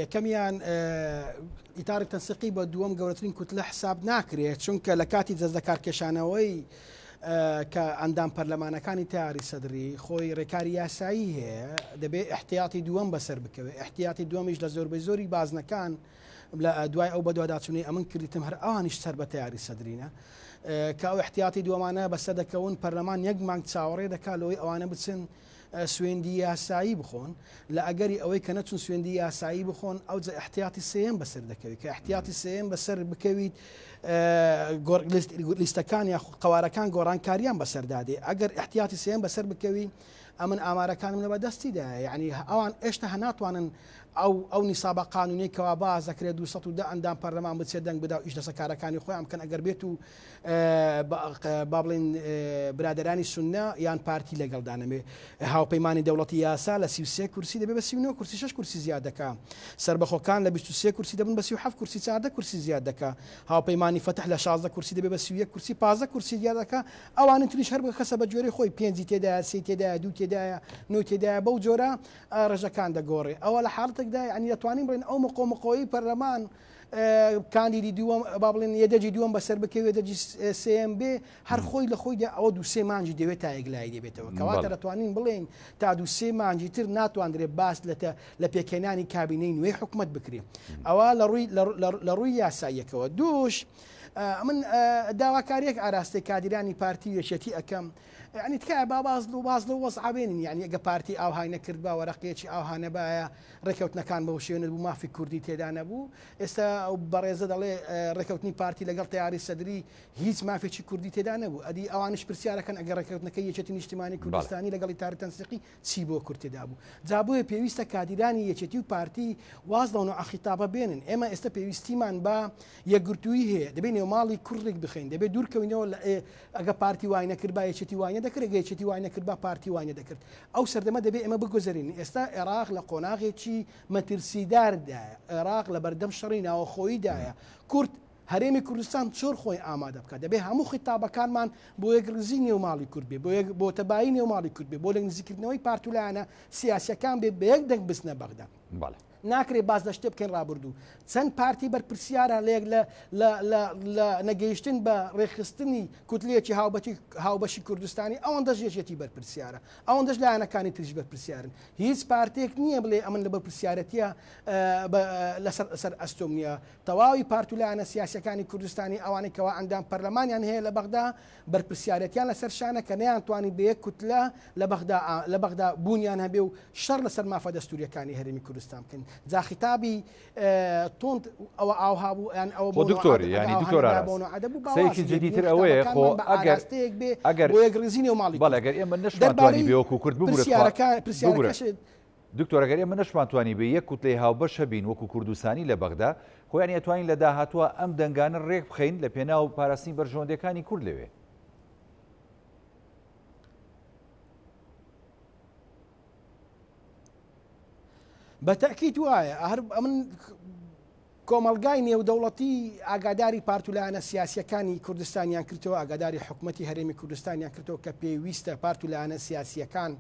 یەکەمیان ئیتارێک تەنسیقی بە دووەم گەورەترین کوتلە حساب ناکرێت چونکە لە کاتی دەستەکارکێشانەوەی کە ئەندام پەرلەمانەکانی تیاری سەدری خۆی ڕێکاری یاسایی هەیە دەبێت احتیاتی دووەم بەسەر بکەوێت احتیاتی دووەمیش لە زۆربەی زۆری بازنەکان لە دوای ئەو بەدواداچوونی ئەمن کردیتم هەر ئەوانیش سەر بە تیاری سەدرینە کە ئەو احتیاتی دووەمانە بەسەر دەکەون پەرلەمان یەک مانگ چاوەڕێ دەکات لەوەی ئەوانە بچن سوێندی یاسایی بخۆن لە ئەگەری ئەوەی کە نەچون سوێندی یاسایی بخۆن ئەو جە احتیاتی سێم بەسەر دەکەوێت کە احتیاتی سێم بەسەر بکەویت لیستەکان یا قوارەکان گۆڕانکاریان بەسەردادێ ئەگەر احتیاتی سێم بەسەر بکەوی ئەمن ئامارەکانم لە بەدەستیدا یعنی ئەوان ئێشتا هەناتوانن ئەو نیسابە قانونی کەوا باز دەکرێت 210 ئەندام پەرلەمان بچێت دەنگ بدا و ئیش دەسەکارەکانی خۆیان بکەن ئەگەر بێت و با بڵێن برادرانی سونە یان پارتی لەگەڵدانەمێ هاوپەیمانی دەوڵەتی یاسا لە 33 کورسی دەبێت بە 39 کورسی 6 کورسی زیاد دەکا سربەخۆکان لە 23 کورسی دەبن بە 37 کورسی 14 کورسی زیاد دەکا هاوپەیمانی فتح لە 16 کورسی دەبێت بە 31 کورسی 15 کورسی زیاد دەکا ئەوانە تریش هەر بکەسە بە جۆرەی خۆی 5 تێدایە 3 تێدایە 2 تێدایە 9 تێدایە بەو جۆرە ڕێژەکان دەگۆڕێ ئەوە لە حاڵەتێکدا ینی دەتوانین بڵێن ئەو مقۆمقۆی پەرلەمان کاندیدی دووەم با بڵێن یەدەجی دووەم بەسەر بکەوێت دەجی سێم بێ هەر خۆی لە خۆیدا ئەوە دو سێ مانجی دەوێت تا یەکلای دەبێتەوە کەواتە دەتوانین بڵێن تا دو سێ مانجی تر ناتوانرێت باس لە پێکێنانی کابینەی نوێی حکومەت بکرێت ئەوە لە ڕووی یاساییەکەوە دووش من داواکاریەک ئاراستەی کادرانی پارتی یەکێتی ئەەکەم ینی تکایە باز لە وەزعابێنن یعنی ئەگە پارتی ئاوهای نەکرد بە وەرەقەیەکی ئاوها نەبایە ڕێکەوتنەکان بەو شێوێنە بوو مافی کوردی تێدا نەبوو ئێستا ئەو بەڕێزە دەڵێ ڕێکەوتنی پارتی لەگەڵ تیاری سەدری هیچ مافێکی کوردی تێدا نەبوو ئەدی ئەوانش پرسیارەکەن ئەگەر ڕێکەوتنەکەی یەکێتی نیشتیمانی کوردستانی لەگەڵی تاری تەنسیقی چی بۆ کورد تێدا بوو جابووە پێویستە کادرانی یەکێتی و پارتی واز لەونە ئەخیتابە بێنن ئێمە ئێستا پێویستیمان بە یەکگرتووی هەیە دەبێت نێوماڵی کوڕێک بخەین دەبێت دوورکەوینەوە ئەگە پارتی وای نەکرد با یەکێتی وای نەدەکرد یەکێتی وای نەکرد با پارتی وای نەدەکرد ئەو سەردەمە دەبێت ئێمە بگۆزەرین ئێستا عێراق لە قۆناغێکی مەترسیداردایە عێراق لە بەردەم شەڕی ناوەخۆییدایە کورد هەرێمی کوردستان چۆر خۆی ئامادە بکات دەبێت هەموو خیتابەکانمان بۆ یەک ڕزی نێوماڵی کورد بێ بۆ تەبایی نێوماڵی کورد بێ بۆ لە نزیکردنەوەی پارتولایانە سیاسەکان بێ بە یەک دەنگ بستنە بەغدا ناکرێت باز لە شتێ بکەین ڕابردوو چەند پارتی بەرپرسیارە لێک لە نەگەیشتن بە ڕێخستنی کوتلەیەکی هاوبەشی کوردستانی ئەوەندە ژێژێتی بەرپرسیارە ئەوەندەش لایەنەکانی تریش بەرپرسیارن هیچ پارتێک نییە بڵێ ئەمن لە بەرپرسیارەتیە لەسەر ئەستۆم نیە تەواوی پارتولایەنە سیاسەکانی کوردستانی ئەوانەی کەوا ئەندام پەرلەمانیان هەیە لە بەغدا بەرپرسیارەتیان لەسەر شانە کە نەیانتوانی بە یەک کوتلە لە بەغدا بوونیان هەبێ و شەڕ لەسەر مافە دەستوریەکانی هەرێمی کوردستان بکەن جا خیتابی تۆند ئەوە ئاوهابوو یان ئەوە بۆ دکتۆری ینی دکتۆرسەیەکی جدیتر ئەوەیە خۆ ئەگەر بۆ یەکڕزینی و ماڵی بەڵێ ئەگەر ئێمە نەشمانتوانی بێوەکو کورد ببوورە دکتۆر ئەگەر ئێمە نەشمانتوانی بێ یەک کوتلەی هاوبەش هەبین وەکو کوردستانی لە بەغدا خۆیان ئەتوانین لە داهاتووە ئەم دەنگانە ڕێک بخەین لە پێناو پاراستنی بەرژەوەندەکانی کورد لەوێ بەتەکیید وایە من کۆمەلگای نێودەوڵەتی ئاگاداری پارتولایەنە سیاسیەکانی کوردستانیان کردەوە ئاگاداری حکوومەتی هەرێمی کوردستانیان کردەوە کە پێویستە پارتولایەنە سیاسیەکان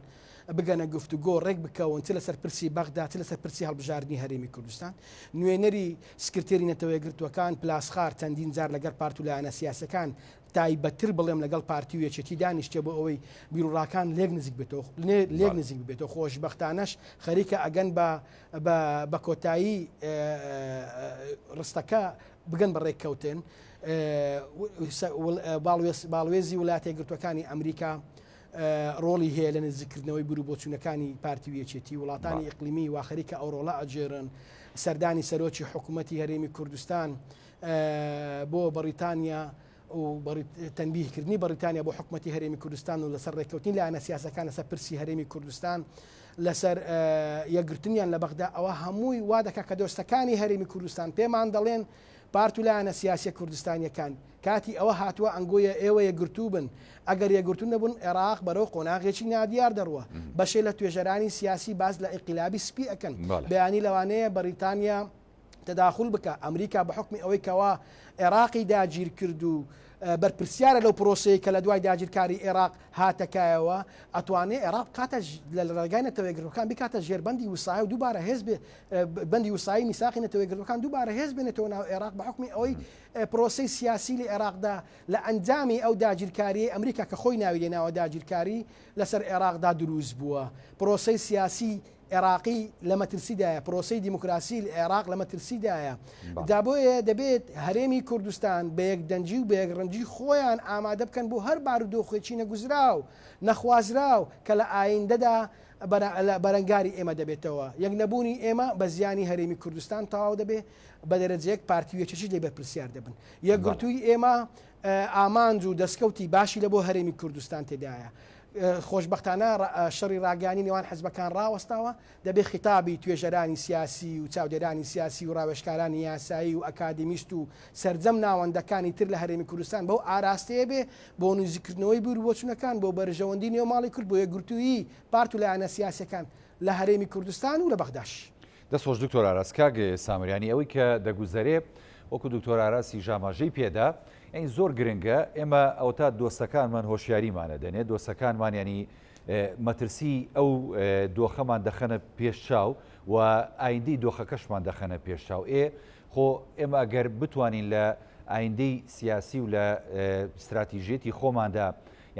بگەنە گفتوگۆ ڕێک بکەون چ لەسەر پرسی بەغدا چ لەسەر پرسی هەڵبژاردننی هەرێمی کوردستان نوێنەری سکرتێری نەتەوەی گرتوەکان پلاسخار چەندین جار لەگەڵ پارتولایەنە سیاسەکان تایبەتر بڵێم لەگەڵ پارتی و یەکێتی دانیشتێ بۆ ئەوەی بیرروڕاکان لێک نزیک بێتەوە خۆشبەختانەش خەریکە ئەگەن بە کۆتایی ڕستەکە بگەن بەڕێککەوتن باڵوێزی وڵاتی یەکگرتووەکانی ئەمریکا ڕۆڵی هەیە لە نزیکردنەوەی بیر و بۆچوونەکانی پارتی و یەکێتی وڵاتانی ئیقلیمی وا خەریکە ئەو ڕۆڵە ئەجێرن سەردانی سەرۆکی حکوومەتی هەرێمی کوردستان بۆ بەریتانیا و تەنبیهکردنی بەریتانیا بۆ حکوومەتی هەرێمی کوردستان و لەسەر ڕێککەوتنی لایەنە سیاسەکان لەسەر پرسی هەرێمی کوردستان لەسەر یەکگرتنیان لە بەغدا ئەوە هەمووی وا دەکات کە دۆستەکانی هەرێمی کوردستان پێمان دەڵێن پارتولایەنە سیاسیە کوردستانیەکان کاتی ئەوە هاتووە ئەنگۆیە ئێوە یەکگرتوو بن ئەگەر یەکگرتوو نەبوون عێراق بەرەو قۆناغێکی نادیار دەڕوە بەشێ لە توێژەرانی سیاسی باز لە ئینقلابی سپی ئەکەن بەیانی لەوانەیە بەریتانیا تداخل بکە ئەمریکا بە حکمی ئەوەی کەوا عێراقی داگیر کرد و بەرپرسیارە لەو پرۆسەیە کە لە دوای داگیرکاری عێراق هاتەکایەوە ئەتوانێت عێراق کاتە لە ڕێگای نەتەوەیەکگرتوەکان بکاتە ژێربەندی وسای و دووبارە هێز بێ بەندی وسایی میساقی نەتەوەیەکگرتوەکان دووبارە هێز بێنێتەوە ناو عێراق بە حکمی ئەوەی پرۆسەی سیاسی لە عێراقدا لە ئەنجامی ئەو داگیرکاری ئەمریکا کە خۆی ناوی لێناوە داگیرکاری لەسەر عێراقدا دروست بووە پرۆسەی سیاسی عێراقی لە مەترسیدایە پرۆسەی دیموکراسی لە عێراق لە مەترسیدایە دابۆیە دەبێت هەرێمی کوردستان بە یەکدەنجی و بە یەکڕەنجی خۆیان ئامادە بکەن بۆ هەر بارودۆخێکی نەگوزراو نەخوازراو کە لە ئایندەدا بەرەنگاری ئێمە دەبێتەوە یەک نەبوونی ئێمە بە زیانی هەرێمی کوردستان تەواو دەبێت بە دەرەجەیەک پارتیویەکیش لێ بەرپرسیار دەبن یەکگرتووی ئێمە ئامانج و دەستکەوتی باشی لە بۆ هەرێمی کوردستان تێدایە خۆشببختانە شەڕی ڕاگانی نێوان حەزبەکان ڕاوەستاوە دەبێت خیتابی توێژەرانی سیاسی و چاودێرانی سیاسی و ڕاوێژکارانی یاسایی و ئەکادمیست و سەرجەم ناوەندەکانی تر لە هەرێمی کوردستان بەو ئاراستەیە بێ بۆ نزیکردنەوەی بیر بۆچوونەکان بۆ بەرژەوەندی نێوماڵی کورد بۆ یەکگرتووی پارتولایەنە سیاسەکان لە هەرێمی کوردستان و لە بەغداش دەستخۆش دکتۆر ئاراس کاگ سامریانی ئەوەی کە دەگوزارێ وەکو دکتۆر ئاراسی ژاماژەی پێدا ئەین زۆر گرنگە ئێمە ئەو تا دۆستەکانمان هۆشیاریمانە دەنێت دۆستەکانمان ینی مەترسی ئەو دۆخەمان دەخەنە پێشچاو و ئایندەی دۆخەکەشمان دەخەنە پێشچاو خۆ ئێمە ئەگەر بتوانین لە ئایندەی سیاسی و لە استراتیژێتی خۆماندا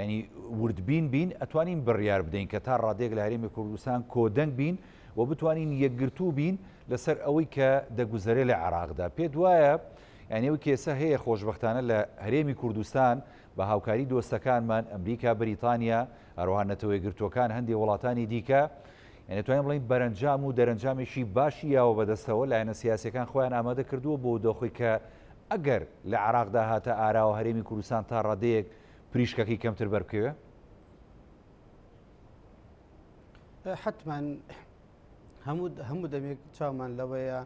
ینی وردبین بین ئەتوانین بڕیار بدەین کە تا ڕادێک لە هەرێمی کوردستان کۆدەنگ بین و بتوانین یەکگرتوو بین لەسەر ئەوەی کە دەگوزارێت لە عێراقدا پێت وایە یانەوە کێسە هەیە خۆشببختانە لە هەرێمی کوردستان بە هاوکاری دۆستەکانمان ئەمریکا بریتانیا هەروەها نەتەوەیەکگرتووەکان هەندێک وڵاتانی دیکە یانێتوانین بڵین بەرەنجام و دەرەنجامێکی باشی یاوە بەدەستەوە لایەنە سیاسەکان خۆیان ئامادە کردووە بۆ دۆخی کە ئەگەر لە عێراقدا هاتە ئاراوە هەرێمی کوردستان تا ڕادەیەک پریشکەکەی کەمتر بەربکەوێ حتمان هەموو دەمێک چاومان لەوەیە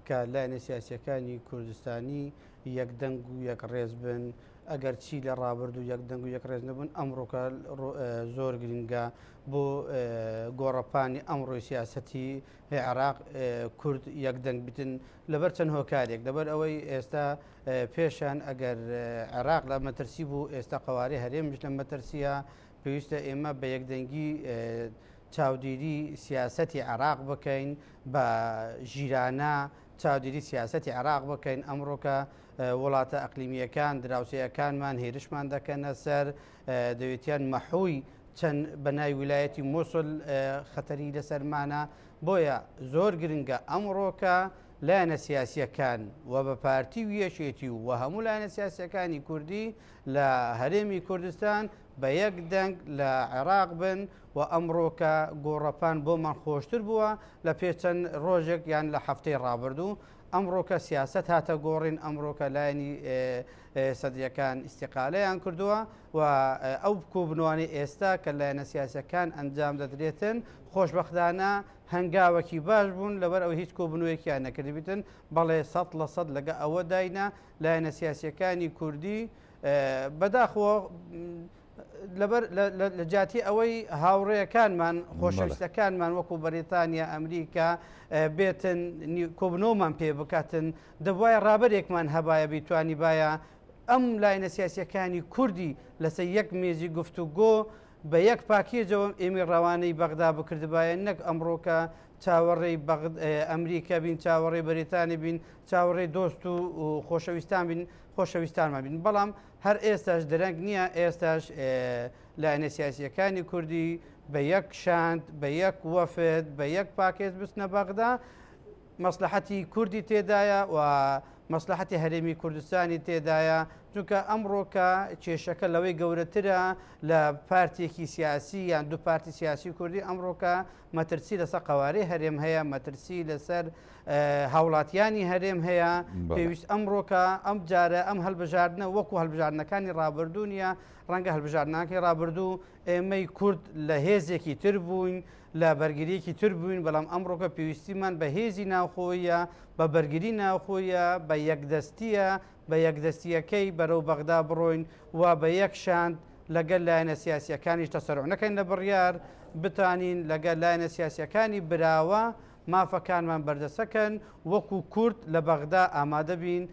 کە لایەنە سیاسیەکانی کوردستانی یەکدەنگ و یەک ڕێز بن ئەگەر چی لە ڕابرد و یەکدەنگ و یەک ڕێز نەبوون ئەمڕۆکە زۆر گرنگە بۆ گۆڕەپانی ئەمڕۆی سیاسەتی عێراق کورد یەکدەنگ بتن لەبەر چەند هۆکارێک لەبەر ئەوەی ئێستا پێشان ئەگەر عێراق لە مەترسی بوو ئێستا قواری هەرێمیش لە مەترسیە پێویستە ئێمە بە یەکدەنگی چاودێری سیاسەتی عێراق بکەین بە ژیرانە چاودێری سیاسەتی عێراق بکەین ئەمڕۆکە وڵاتە ئەقلیمیەکان دراوسەیەکانمان هێرشمان دەکەنە سەر دەوێتیان مەحووی چەند بەناوی ویلایەتی مووسڵ خەتەری لەسەرمانە بۆیە زۆر گرنگە ئەمڕۆکە لایەنە سیاسیەکان و بە پارتی ویەشێتی و هەموو لایەنە سیاسیەکانی کوردی لە هەرێمی کوردستان بە یەک دەنگ لە عێراق بن و ئەمڕۆکە گۆڕەپان بۆمان خۆشتر بووە لە پێچەند ڕۆژێک یان لە هەفتەی ڕابردوو ئەمڕۆکە سیاست هاتە گۆڕین ئەمڕۆکە لایەنی سەدرەکان ئیستیقالەیان کردووە و ئەو کۆبنەوەی ئێستا کە لایەنە سیاسەکان ئەنجام دەدرێتن خۆشبەختانە هەنگاوەکی باش بوون لەبەر ئەو هیچ کۆبنەوەیەکیان نەکردبیتن بەڵێ 100% لەگە ئەوە داینە لایەنە سیاسیەکانی کوردی بەداخەوە لەبەر لە جاتی ئەوەی هاوڕێیەکانمان خۆشەویستەکانمان وەکو بەریتانیا ئەمریکا بێتن کۆبنەوەمان پێ بکاتن دەبواە ڕابەرێکمان هەبایە بیتوانی باە ئەم لایەنە سیاسیەکانی کوردی لەسەر یەک مێزی گفتوگۆ بە یەک پاکێجەوە ئێمە ڕەوانەی بەغدا بکردبایە نەک ئەمڕۆکە چاوەڕێی ئەمریکا بین چاوەڕێی بەریتانی بین چاوەڕێی دۆست و خۆشەویستان بین خۆشەویستانمان بین بەڵام هەر ئێستاش درەنگ نییە ئێستاش لایەنە سیاسیەکانی کوردی بە یەک شاند بە یەک وەفد بە یەک پاکێز بستنە بەغدا مەسلحەتی کوردی تێدایە و مەسلحەتی هەرێمی کوردستانی تێدایە چونکە ئەمڕۆکە کێشەکە لەوەی گەورەترە لە پارتێکی سیاسی یان دوو پارتی سیاسی کوردی ئەمڕۆکە مەترسی لەسەر قوارەی هەرێم هەیە مەترسی لەسەر هاوڵاتیانی هەرێم هەیە پێویست ئەمڕۆکە ئەم جارە ئەم هەڵبژاردنە وەکو هەڵبژاردنەکانی ڕابردوو نیە ڕەنگە هەڵبژاردنەکەی ڕابردوو ئێمەی کورد لە هێزێکی تر بووین لە بەرگریەکی تر بووین بەڵام ئەمڕۆکە پێویستیمان بە هێزی ناوخۆیە بە بەرگری ناوخۆیە بە یەکدەستیە بە یەکدەستیەکەی بەرەو بەغدا بڕۆین و بە یەک شاند لەگەل لایەنە سیاسیەکانیش تەسەڕوع نەکەین لە بڕیار بتانین لەگەل لایەنە سیاسیەکانی براوە مافەکانمان بەردەسەکەن وەکو کورد لە بەغدا ئامادە بین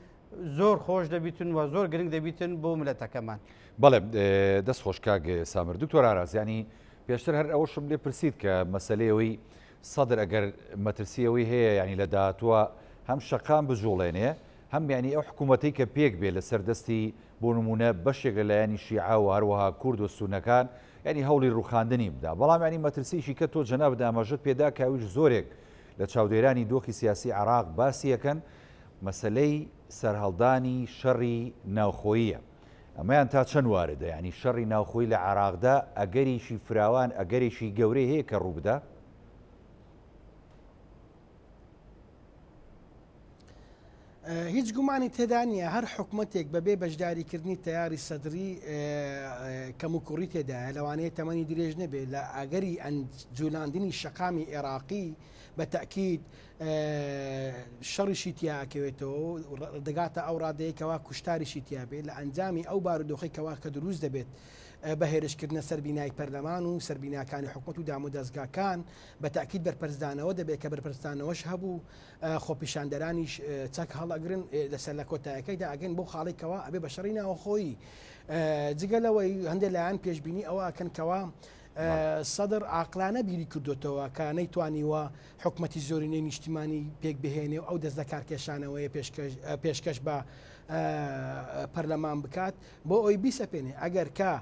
زۆر خۆش دەبیتن و زۆر گرنگ دەبیتن بۆ ملەتەکەمان. بەڵێ دەست خۆشکاگ سامر دکتۆر ئارازیانی پێشتر هەر ئەوەشم لێ پرسیت کە مەسلەیەوەی سەدر ئەگەر مەترسیەوەی هەیە ینی لە داهاتووە هەم شەقام بژۆڵێنێ هەم ینی ئەو حکوومەتەی کە پێک بێ لە سەردەستی بۆ نمونە بەشێک لە لایەنی شیعە و هەروەها کورد و سونەکان ینی هەوڵی ڕوخاندنی بدا بەڵام ینی مەترسیشی کە تۆ جەناب دامەژت پێدا کاویش زۆرێک لە چاودێرانی دۆخی سیاسی عێراق باسیەکەن مەسلەی سەرهەڵدانی شەڕی ناوخۆییە ئەمەیان تا چەند واردە ینی شەڕی ناوخۆی لە عێراقدا ئەگەریشی فراوان ئەگەرێکی گەورەی هەیە کە ڕوو بدە؟ هیچ گومانی تێدا نیە هەر حکوومەتێک بەبێ بەشداریکردنی تیاری سەدری کەموکوڕی تێدایە لەوانەیە تەمەنی درێژ نەبێت لە ئەگەری ئەنجولاندنی شەقامی عێراقی بە تەکید شەڕیشی تیاکەوێتەوە دەگاتە ئەو ڕادەیەکەوە کوشتاریشی تیابێت لە ئەنجامی ئەو بارودۆخێکەوە کە دروست دەبێت بە هێرشکردنە سەربینای پەرلەمان و سەربیناکانی حکوومەت و دام و دەستگاکان بە تاکید بەرپەرزدانەوە دەبێت کە بەرپەرزدانەوەش هەبوو خۆپیشاندەرانیش چەک هەڵەگرن لەسەر لە کۆتایەکەیدا ئەگەن بۆ خاڵێکەوە ئەبێ بە شەڕی ناوخۆیی جگەلەوەی هەندێک لایەن پێشببینی ئەوە ئەکەنکەوە سەدر عاقلانە بیری کردوتەوە کە نەیتوانیوە حکوومەتی زۆرینەی نیشتیمانی پێک بهێنێ و ئەو دەست لە کارکێشانەوەی پێشکەش بە پەرلەمان بکات بۆ ئەوی بیسەپێنێ ئەگەر کە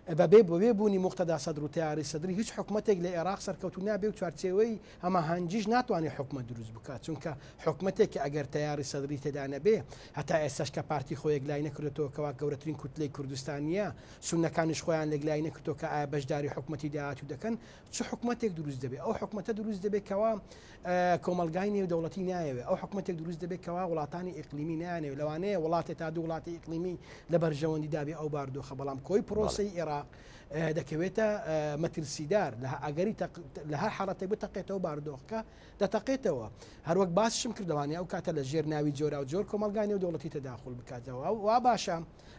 بەبێ بوونی مختدا سەدر و تیاری سەدری هیچ حکوومەتێک لە عێراق سەرکەوتو نابێ و چوارچێوەی ئەمە هەنجیش ناتوانێت حکوومەت دروست بکات چونکە حکوومەتێک کە ئەگەر تیاری سەدری تێدا نەبێ هەتا ئێستاش کە پارتی خۆیەک لای نەکردێتەوە کەوا گەورەترین کوتلەی کوردستانیە سونەکانیش خۆیان لەگ لای نەکردەوە کە ئایا بەشداری حکوومەتی داهاتوو دەکەن چ حکوومەتێک دروست دەبێت ئەو حکوومەتە دروست دەبێت کەوا کۆمەلگای نێو دەوڵەتی نایەوێت ئەو حکوومەتێک دروست دەبێت کەوا وڵاتانی ئیقلیمی نایەوێت لەوانەیە وڵاتێک تا دوو وڵاتی ئیقلیمی لە بەرژەوەندی دابێ ئەو باردۆخە بەڵام کۆی پرۆسی عێراق عێراق دەکەوێتە مەترسیدار ئەگەری لە هەر حاڵەتێک بتەقێتەوە بارودۆخەکە دەتەقێتەوە هەروەک باسشم کردوانێ ئەو کاتە لە ژێر ناوی جۆرا و جۆر کۆمەلگانی و دەوڵەتی تەداخل بکاتەوە وا باشە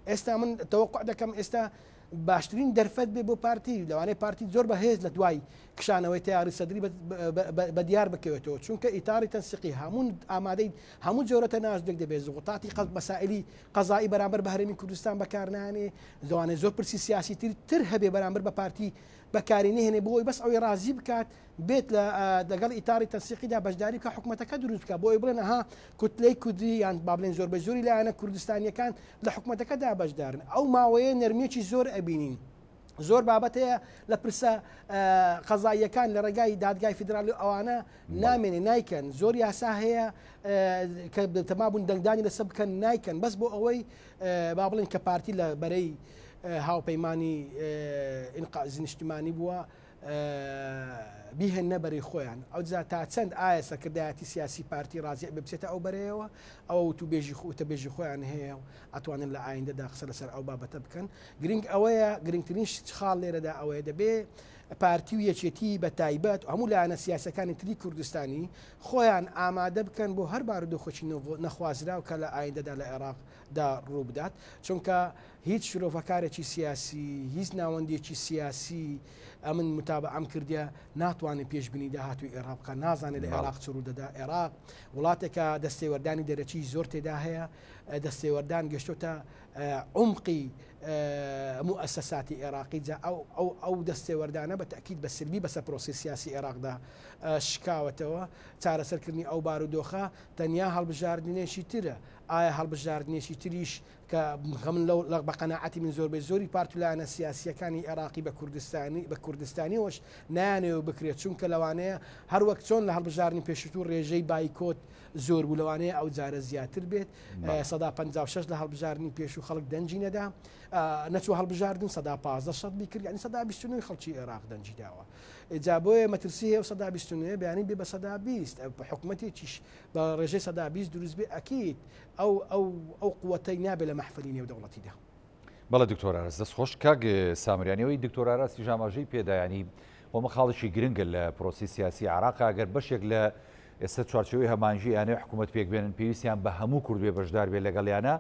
ئێستا من تەوەقع دەکەم ئێستا باشترین دەرفەت بێ بۆ پارتی لەوانەیە پارتی زۆر بەهێز لە دوای کشانەوەی تیاری سەدری بە دیار بکەوێتەوە چونکە ئیتاری تەنسیقی هەموو ئامادەی هەموو جۆرەتە نازدێک دەبێت زوغوتاتی مەسائلی قەزایی بەرامبەر بە هەرێمی کوردستان بەکارنانێ دەوانێت زۆر پرسی سیاسی تر هەبێ بەرامبەر بە پارتی بەکارێنی هێنێ بۆی بەس ئەوی ڕازی بکات بێت لەگەڵ ئیتاری تەنسیقیدا بەشداری کە حکوومەتەکە دروست بکە بۆی بڵێن ئەها کوتلەی کوردی یان با بڵێن زۆر بە زۆری لایەنە کوردستانیەکان لە حکوومەتەکەدا بەشدارن ئەو ماوەیە نەرمێکی زۆر ئەبینین زۆر بابەت هەیە لە پرسە قەزاییەکان لە ڕێگای دادگای فیدرالی ئەوانە نامێنێ نایکەن زۆر یاسا هەیە کە تەمابوون دەنگدانی لەسەر بکەن نایکەن بەس بۆ ئەوەی با بڵێن کە پارتی لە بەرەی هاوپەیمانی ئینقاذی نیشتیمانی بووە بیهێن نەبەری خۆیان ئەو تا چەند ئایا سەکردایەتی سیاسی پارتی ڕازی بچێتە ئەو بەرەیەوە ئەو توبێژی خۆیان هەیە و ئەتوانن لە ئایندەدا قسە لەسەر ئەو بابەتە بکەن گرنگ ئەوەیە گرنگترین خاڵ لێرەدا ئەوەیە دەبێ پارتی و یەکێتی بە تایبەت هەموو لایەنە سیاسەکانی تری کوردستانی خۆیان ئامادە بکەن بۆ هەر بارودۆخۆکی نەخوازرا و کە لە ئایندەدا لە عێراقدا ڕوو بدات چونکە هیچ شرۆڤەکارێکی سیاسی هیچ ناوەندێکی سیاسی ئەمن متابە ئەم کردیا ناتوانێت پێشبینی داهاتوی عێراقکە نازانێت لە عێراق چ ڕوو دەدا عێراق وڵاتێکە دەستێوەردانی دەرەکی زۆر تێدا هەیە دەستێوەردان گەشتۆتە عمقی مؤسساتی عێراقی جا ئەو دەستێوەردانە بە تەکید بە سلبی بەسەر پرۆسی سیاسی عێراقدا شکاوەتەوە چارەسەرکردنی ئەو بارودۆخە تەنیا هەڵبژاردنێکی ترە ئایا هەڵبژاردنێکی تریش کە من لەو بە قەناعەتی من زۆر بە زۆری پارتولانە سیاسیەکانی عێراقی بە کوردستانیەوەش نایانەوە بکرێت چونکە لەوانەیە هەر وەک چۆن لە هەڵبژاردننی پێشووتور ڕێژەی بایکۆت زۆر بوو لەوانەیە ئەو جارە زیاتر بێت 156 لە هەڵبژاردننی پێشوو خەڵک دەنجی نەدا نەچوو هەڵبژاردن 115 بیکرد ینی 129 خەڵکی عێراق دەنجی داوە جا بۆیە مەترسی هەیە و 129 بەیانی بێ بە 120 بە حکوومەتێکیش بە ڕێژەی 120 دروست بێ ئەکیت ئەو قووەتەی نابێت لە مەحفلی نێو دەوڵەتیدا بەڵە دکتۆراس دەست خۆش کاک سامریانەوەی دکتۆراسی ژاماژەی پێدایانی وەمە خاڵێکی گرنگە لە پرۆسی سیاسی عێراق ئەگەر بەشێک لە ئێستا چوارچەوەی هەمانژی یانەی حکوومەت پێکبێنن پێویستیان بە هەموو کورد بێ بەشدار بێ لەگەڵیانە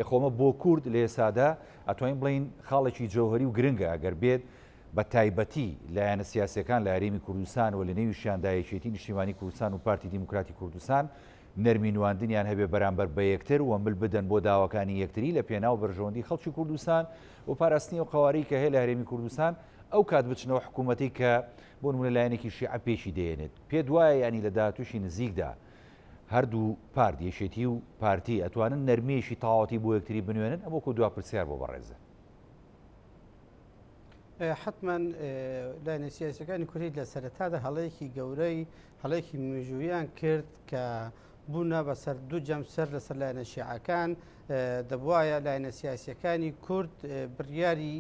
خۆمە بۆ کورد لە ئێسادا ئەتوانین بڵین خاڵێکی جەوهەری و گرنگە ئەگەر بێت بە تایبەتی لایەنە سیاسەکان لە هەرێمی کوردستان و لە نێویشیاندا یەکێتی نیشتیمانی کوردستان و پارتی دیموکراتی کوردستان نەرمینواندنیان هەبێ بەرامبەر بە یەکتر و مل بدەن بۆ داواکانی یەکتری لە پێناو بەرژەوەندی خەڵکی کوردستان و پاراستنی و قەواری کە هەیە لە هەرێمی کوردستان ئەو کات بچنەوە حکوومەتی کە بۆ نمونە لایەنێکی شیعە پێشی دێنێت پێ دوایە ینی لە داهاتووشی نزیکدا هەردوو پارت یەکێتی و پارتی ئەتوانن نەرمێشی تەواوەتی بۆ یەکتری بنوێنن ئەمەکو دوا پرسیار بۆ بەڕێزە حتمما لایەنە سیاسەکانی کوردی لە سەرەتادا هەڵەیەکی گەورەی هەڵەیەکی مێژوویان کرد کە بوونە بەسەر دوو جەم سەر لەسەر لایەنە شیعەکان دەبوایە لایەنە سیاسیەکانی کورد بڕیاری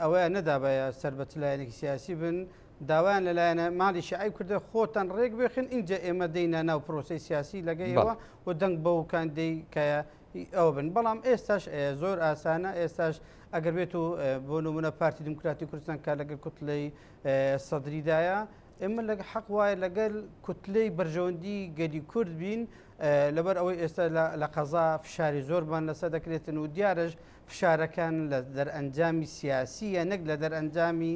ئەوەیە نەدابایە سەربەت لایەنێکی سیاسی بن داوایان لەلایەنە ماڵی شیعی کوردە خۆتان ڕێک بێخن اینجا ئێمە دەینە ناو پرۆسی سیاسی لەگەیەوە و دەنگ بەوکان دەی کە ئەوە بن بەڵام ئێستاش زۆر ئاسانە ئێستاش ئەگەر بێت و بۆ نمونە پارتی دیموکراتی کوردستان کا لەگەر کوتلەی سەدریدایە ئێمە لە حەق وایە لەگەل کوتلەی بەرژەوەندی گەلی کورد بین لەبەر ئەوەی ئێستا لە قەزا فشاری زۆرمان لەسەر دەکرێتن و دیارش فشارەکان لە دەرئەنجامی سیاسیە نەک لە دەرئەنجامی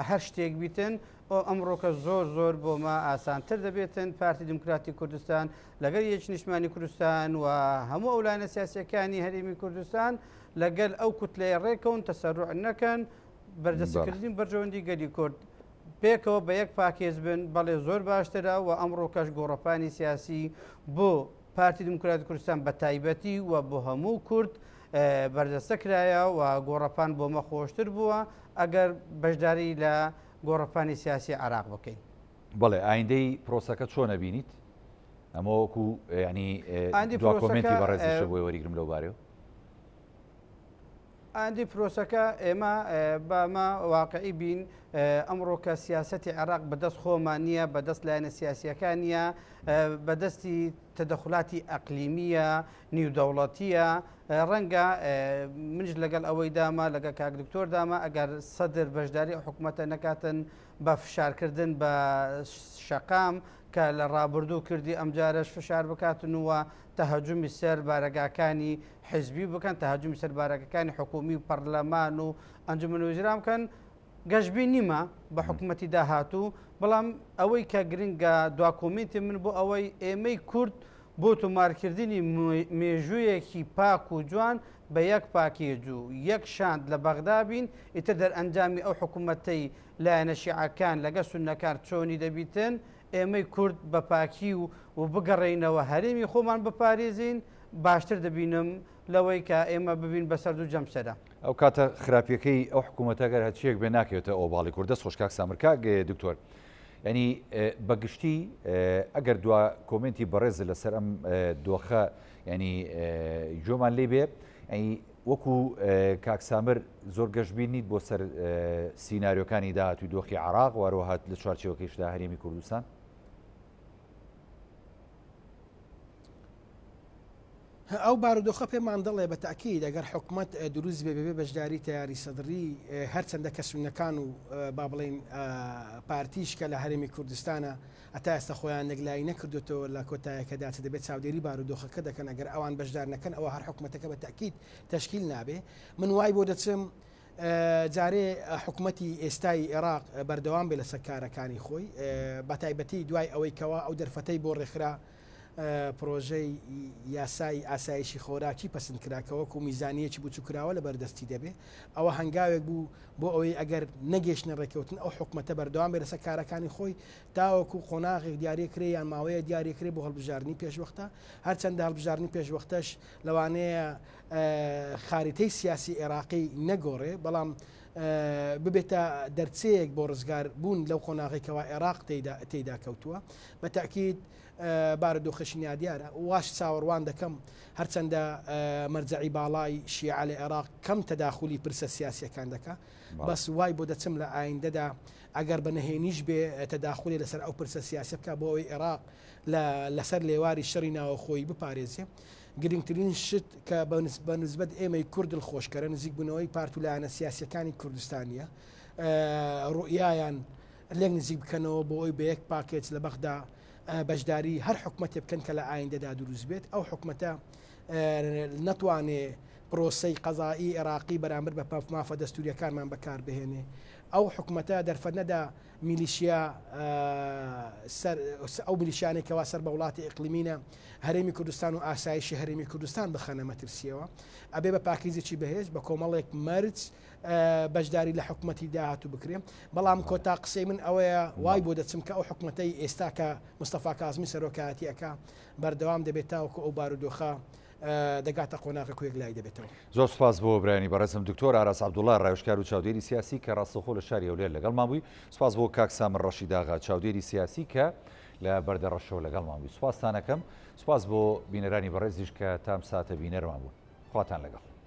هەر شتێک بیتن ئەمڕۆکە زۆر بۆمە ئاسانتر دەبێتن پارتی دیموکراتی کوردستان لەگەر یەک نیشتیمانی کوردستان و هەموو ئەو لایەنە سیاسیەکانی هەرێمی کوردستان لەگەل ئەو کوتلەی ڕێکەون تەسەڕوع نەکەن بەردەستکردنی بەرژەوەندی گەلی کورد پێکەوە بە یەک پاکێز بن بەڵێ زۆر باشترە و ئەمڕۆکەش گۆڕەپانی سیاسی بۆ پارتی دیموکراتی کوردستان بە تایبەتی و بۆ هەموو کورد بەردەستە کرایە و گۆڕەپان بۆمە خۆشتر بووە ئەگەر بەشداری لە گۆڕەپانی سیاسی عێراق بکەین بەڵێ ئایندەی پرۆسەکە چۆنە بینیت ئەمە وەکو ینی دوا کۆمنتی بەڕێزیشە بۆی وەریگرم لەو بارەوە ئەندی پرۆسەکە ئێمە بەمە واقعی بین ئەمڕۆ کە سیاسەتی عێراق بەدەست خۆمان نییە بەدەست لایەنە سیاسیەکان نیە بەدەستی تەدەخلاتی ئەقلیمیە نیودەوڵەتیە ڕەنگە منش لەگەڵ ئەوەی داما لەگە کاک دکتۆر داما ئەگەر سەدر بەشداری ئەو حکوومەتە نەکاتن بە فشارکردن بە شەقام کە لە ڕابردوو کردی ئەمجارش فشار بکاتنەوە تەهەجومی سەر بارەگاکانی حزبی بکەن تەهەجومی سەر بارەکەکانی حکومی و پەرلەمان و ئەنجومەن وزیران بکەن گەشتبی نیمە بە حکوومەتی داهاتوو بەڵام ئەوەی کە گرنگە دوا کۆمنتی من بۆ ئەوەی ئێمەی کورد بۆ تۆمارکردنی مێژوویەکی پاک و جوان بە یەک پاکێج و یەک شاند لە بەغدا بین ئیتر دەرئەنجامی ئەو حکوومەتەی لایەنە شیعەکان لەگە سونەکان چۆنی دەبیتن ئێمەی کورد بە پاکی و بگەڕێینەوە هەرێمی خۆمان بپارێزین باشتر دەبینم لەوەی کە ئێمە ببین بەسەر دوو جەمسەدا ئەو کاتە خراپیەکەی ئەو حکوومەتەگەر هەچیەک بێ ناکەوێتە ئەو باڵی کوردە خۆشکاک سامرکا دکتۆر ینی بەگشتی ئەگەر دوا کۆمنتی بەڕێز لەسەر ئەم دۆخە ینی جۆمان لێ بێ وەکو کاکسامر زۆر گەشتبین نیت بۆ سەر سیناریۆکانی داهاتوی دۆخی عێراق واروهات لە چوارچێوەکەیشدا هەرێمی کوردستان ئەو بارودۆخە پێمان دەڵێ بە تاکید ئەگەر حکوومەت دروست بێ بەشداری تیاری سەدری هەرچەندە کەسونەکان و با بڵێن پارتیش کە لە هەرێمی کوردستانە ئەتا ئێستا خۆیان نەگلایی نەکردوێتەوە لە کۆتایەکەدا چ دەبێت چاودێری بارودۆخەکە دەکەن ئەگەر ئەوان بەشدار نەکەن ئەوە هەر حکوومەتەکە بە تاکید تەشکیل نابێ من وای بۆ دەچم جارێ حکوومەتی ئێستای عێراق بەردەوام بێ لەسەر کارەکانی خۆی بە تایبەتی دوای ئەوەی کەوا ئەو دەرفەتەی بۆ ڕێکخرا پرۆژەی یاسای ئاسایشی خۆراکی پسند کراکەوە و میزانیەکی بچووکراوە لە بەردەستی دەبێ ئەوە هەنگاوێک بوو بۆ ئەوەی ئەگەر نەگەشتە ڕێکەوتن ئەو حکوومەتە بەردەوام بێ لەسەر کارەکانی خۆی تاوەکو قۆناغێک دیارێکرێ یان ماوەیە دیارێکرێ بۆ هەڵبژارنی پێشوەختە هەرچەندە هەڵبژارنی پێشوەختەش لەوانەیە خاریتەی سیاسی عێراقی نەگۆڕێ بەڵام ببێتە دەرچەیەک بۆ ڕزگار بوون لەو قۆناغێکەوە عێراق تێیدا کەوتووە بە تاکید بارودۆخەشنیا دیارە واش چاوەڕوان دەکەم هەرچەندە مەرجعی باڵای شیعە لە عێراق کەم تەداخلی پرسە سیاسیەکان دەکە بەس وای بۆ دەچم لە ئایندەدا ئەگەر بە نەهێنیش بێ تەداخلی لەسەر ئەو پرسە سیاسی بکە بۆ ئەوەی عێراق لەسەر لێواری شەڕی ناوەخۆی بپارێزێ گرنگترین شت کە بە نسبەت ئێمەی کورد دڵخۆشکەرە نزیک بوونەوەی پارت و لایەنە سیاسیەکانی کوردستانیە ڕوئیایان لێک نزیک بکەنەوە بۆ ئەوی بە یەک پاکێت لە بەغدا بەشداری هەر حکوومەتێ بکەن کە لە ئایندەدا دروست بێت ئەو حکوومەتە نەتوانێ پرۆسەی قەزایی عێراقی بەرامبەر بە مافە دەستوریەکانمان بەکار بهێنێ ئەو حکوومەتە دەرفەتنەدا میلیشیا ئەو میلیشیانێکەوە سەر بە وڵاتی ئیقلیمینە هەرێمی کوردستان و ئاسایشی هەرێمی کوردستان بخەنە مەترسیەوە ئەبێ بە پاکیزێکی بەهێز بە کۆمەڵێک مەرج بەشداری لە حکوومەتی داهاتوو بکرێن بەڵام کۆتا قسەی من ئەوەیە وای بۆ دەچم کە ئەو حکوومەتەی ئێستا کە مستەفا کازمی سەرۆکایەتیەکە بەردەوام دەبێت تاوەکو ئەو بارودۆخە دەگاتە قۆناغی کوێک لای دەبێتەوە زۆر سپاس بۆ برایانی بەڕێزم دکتۆر ئاراس عەبدوڵڵا ڕاوێژکار و چاودێری سیاسی کە ڕاستەوخۆ لە شاری هەولێر لەگەڵمان بووی سپاس بۆ کاک سامر ڕەشیداغا چاودێری سیاسی کە لە بەردەڕەشەوە لەگەڵمان بووی سپاستانەکەم سپاس بۆ بینەرانی بەڕێزیش کە تام ساتە بینەرمان بوون خواتان لەگەڵ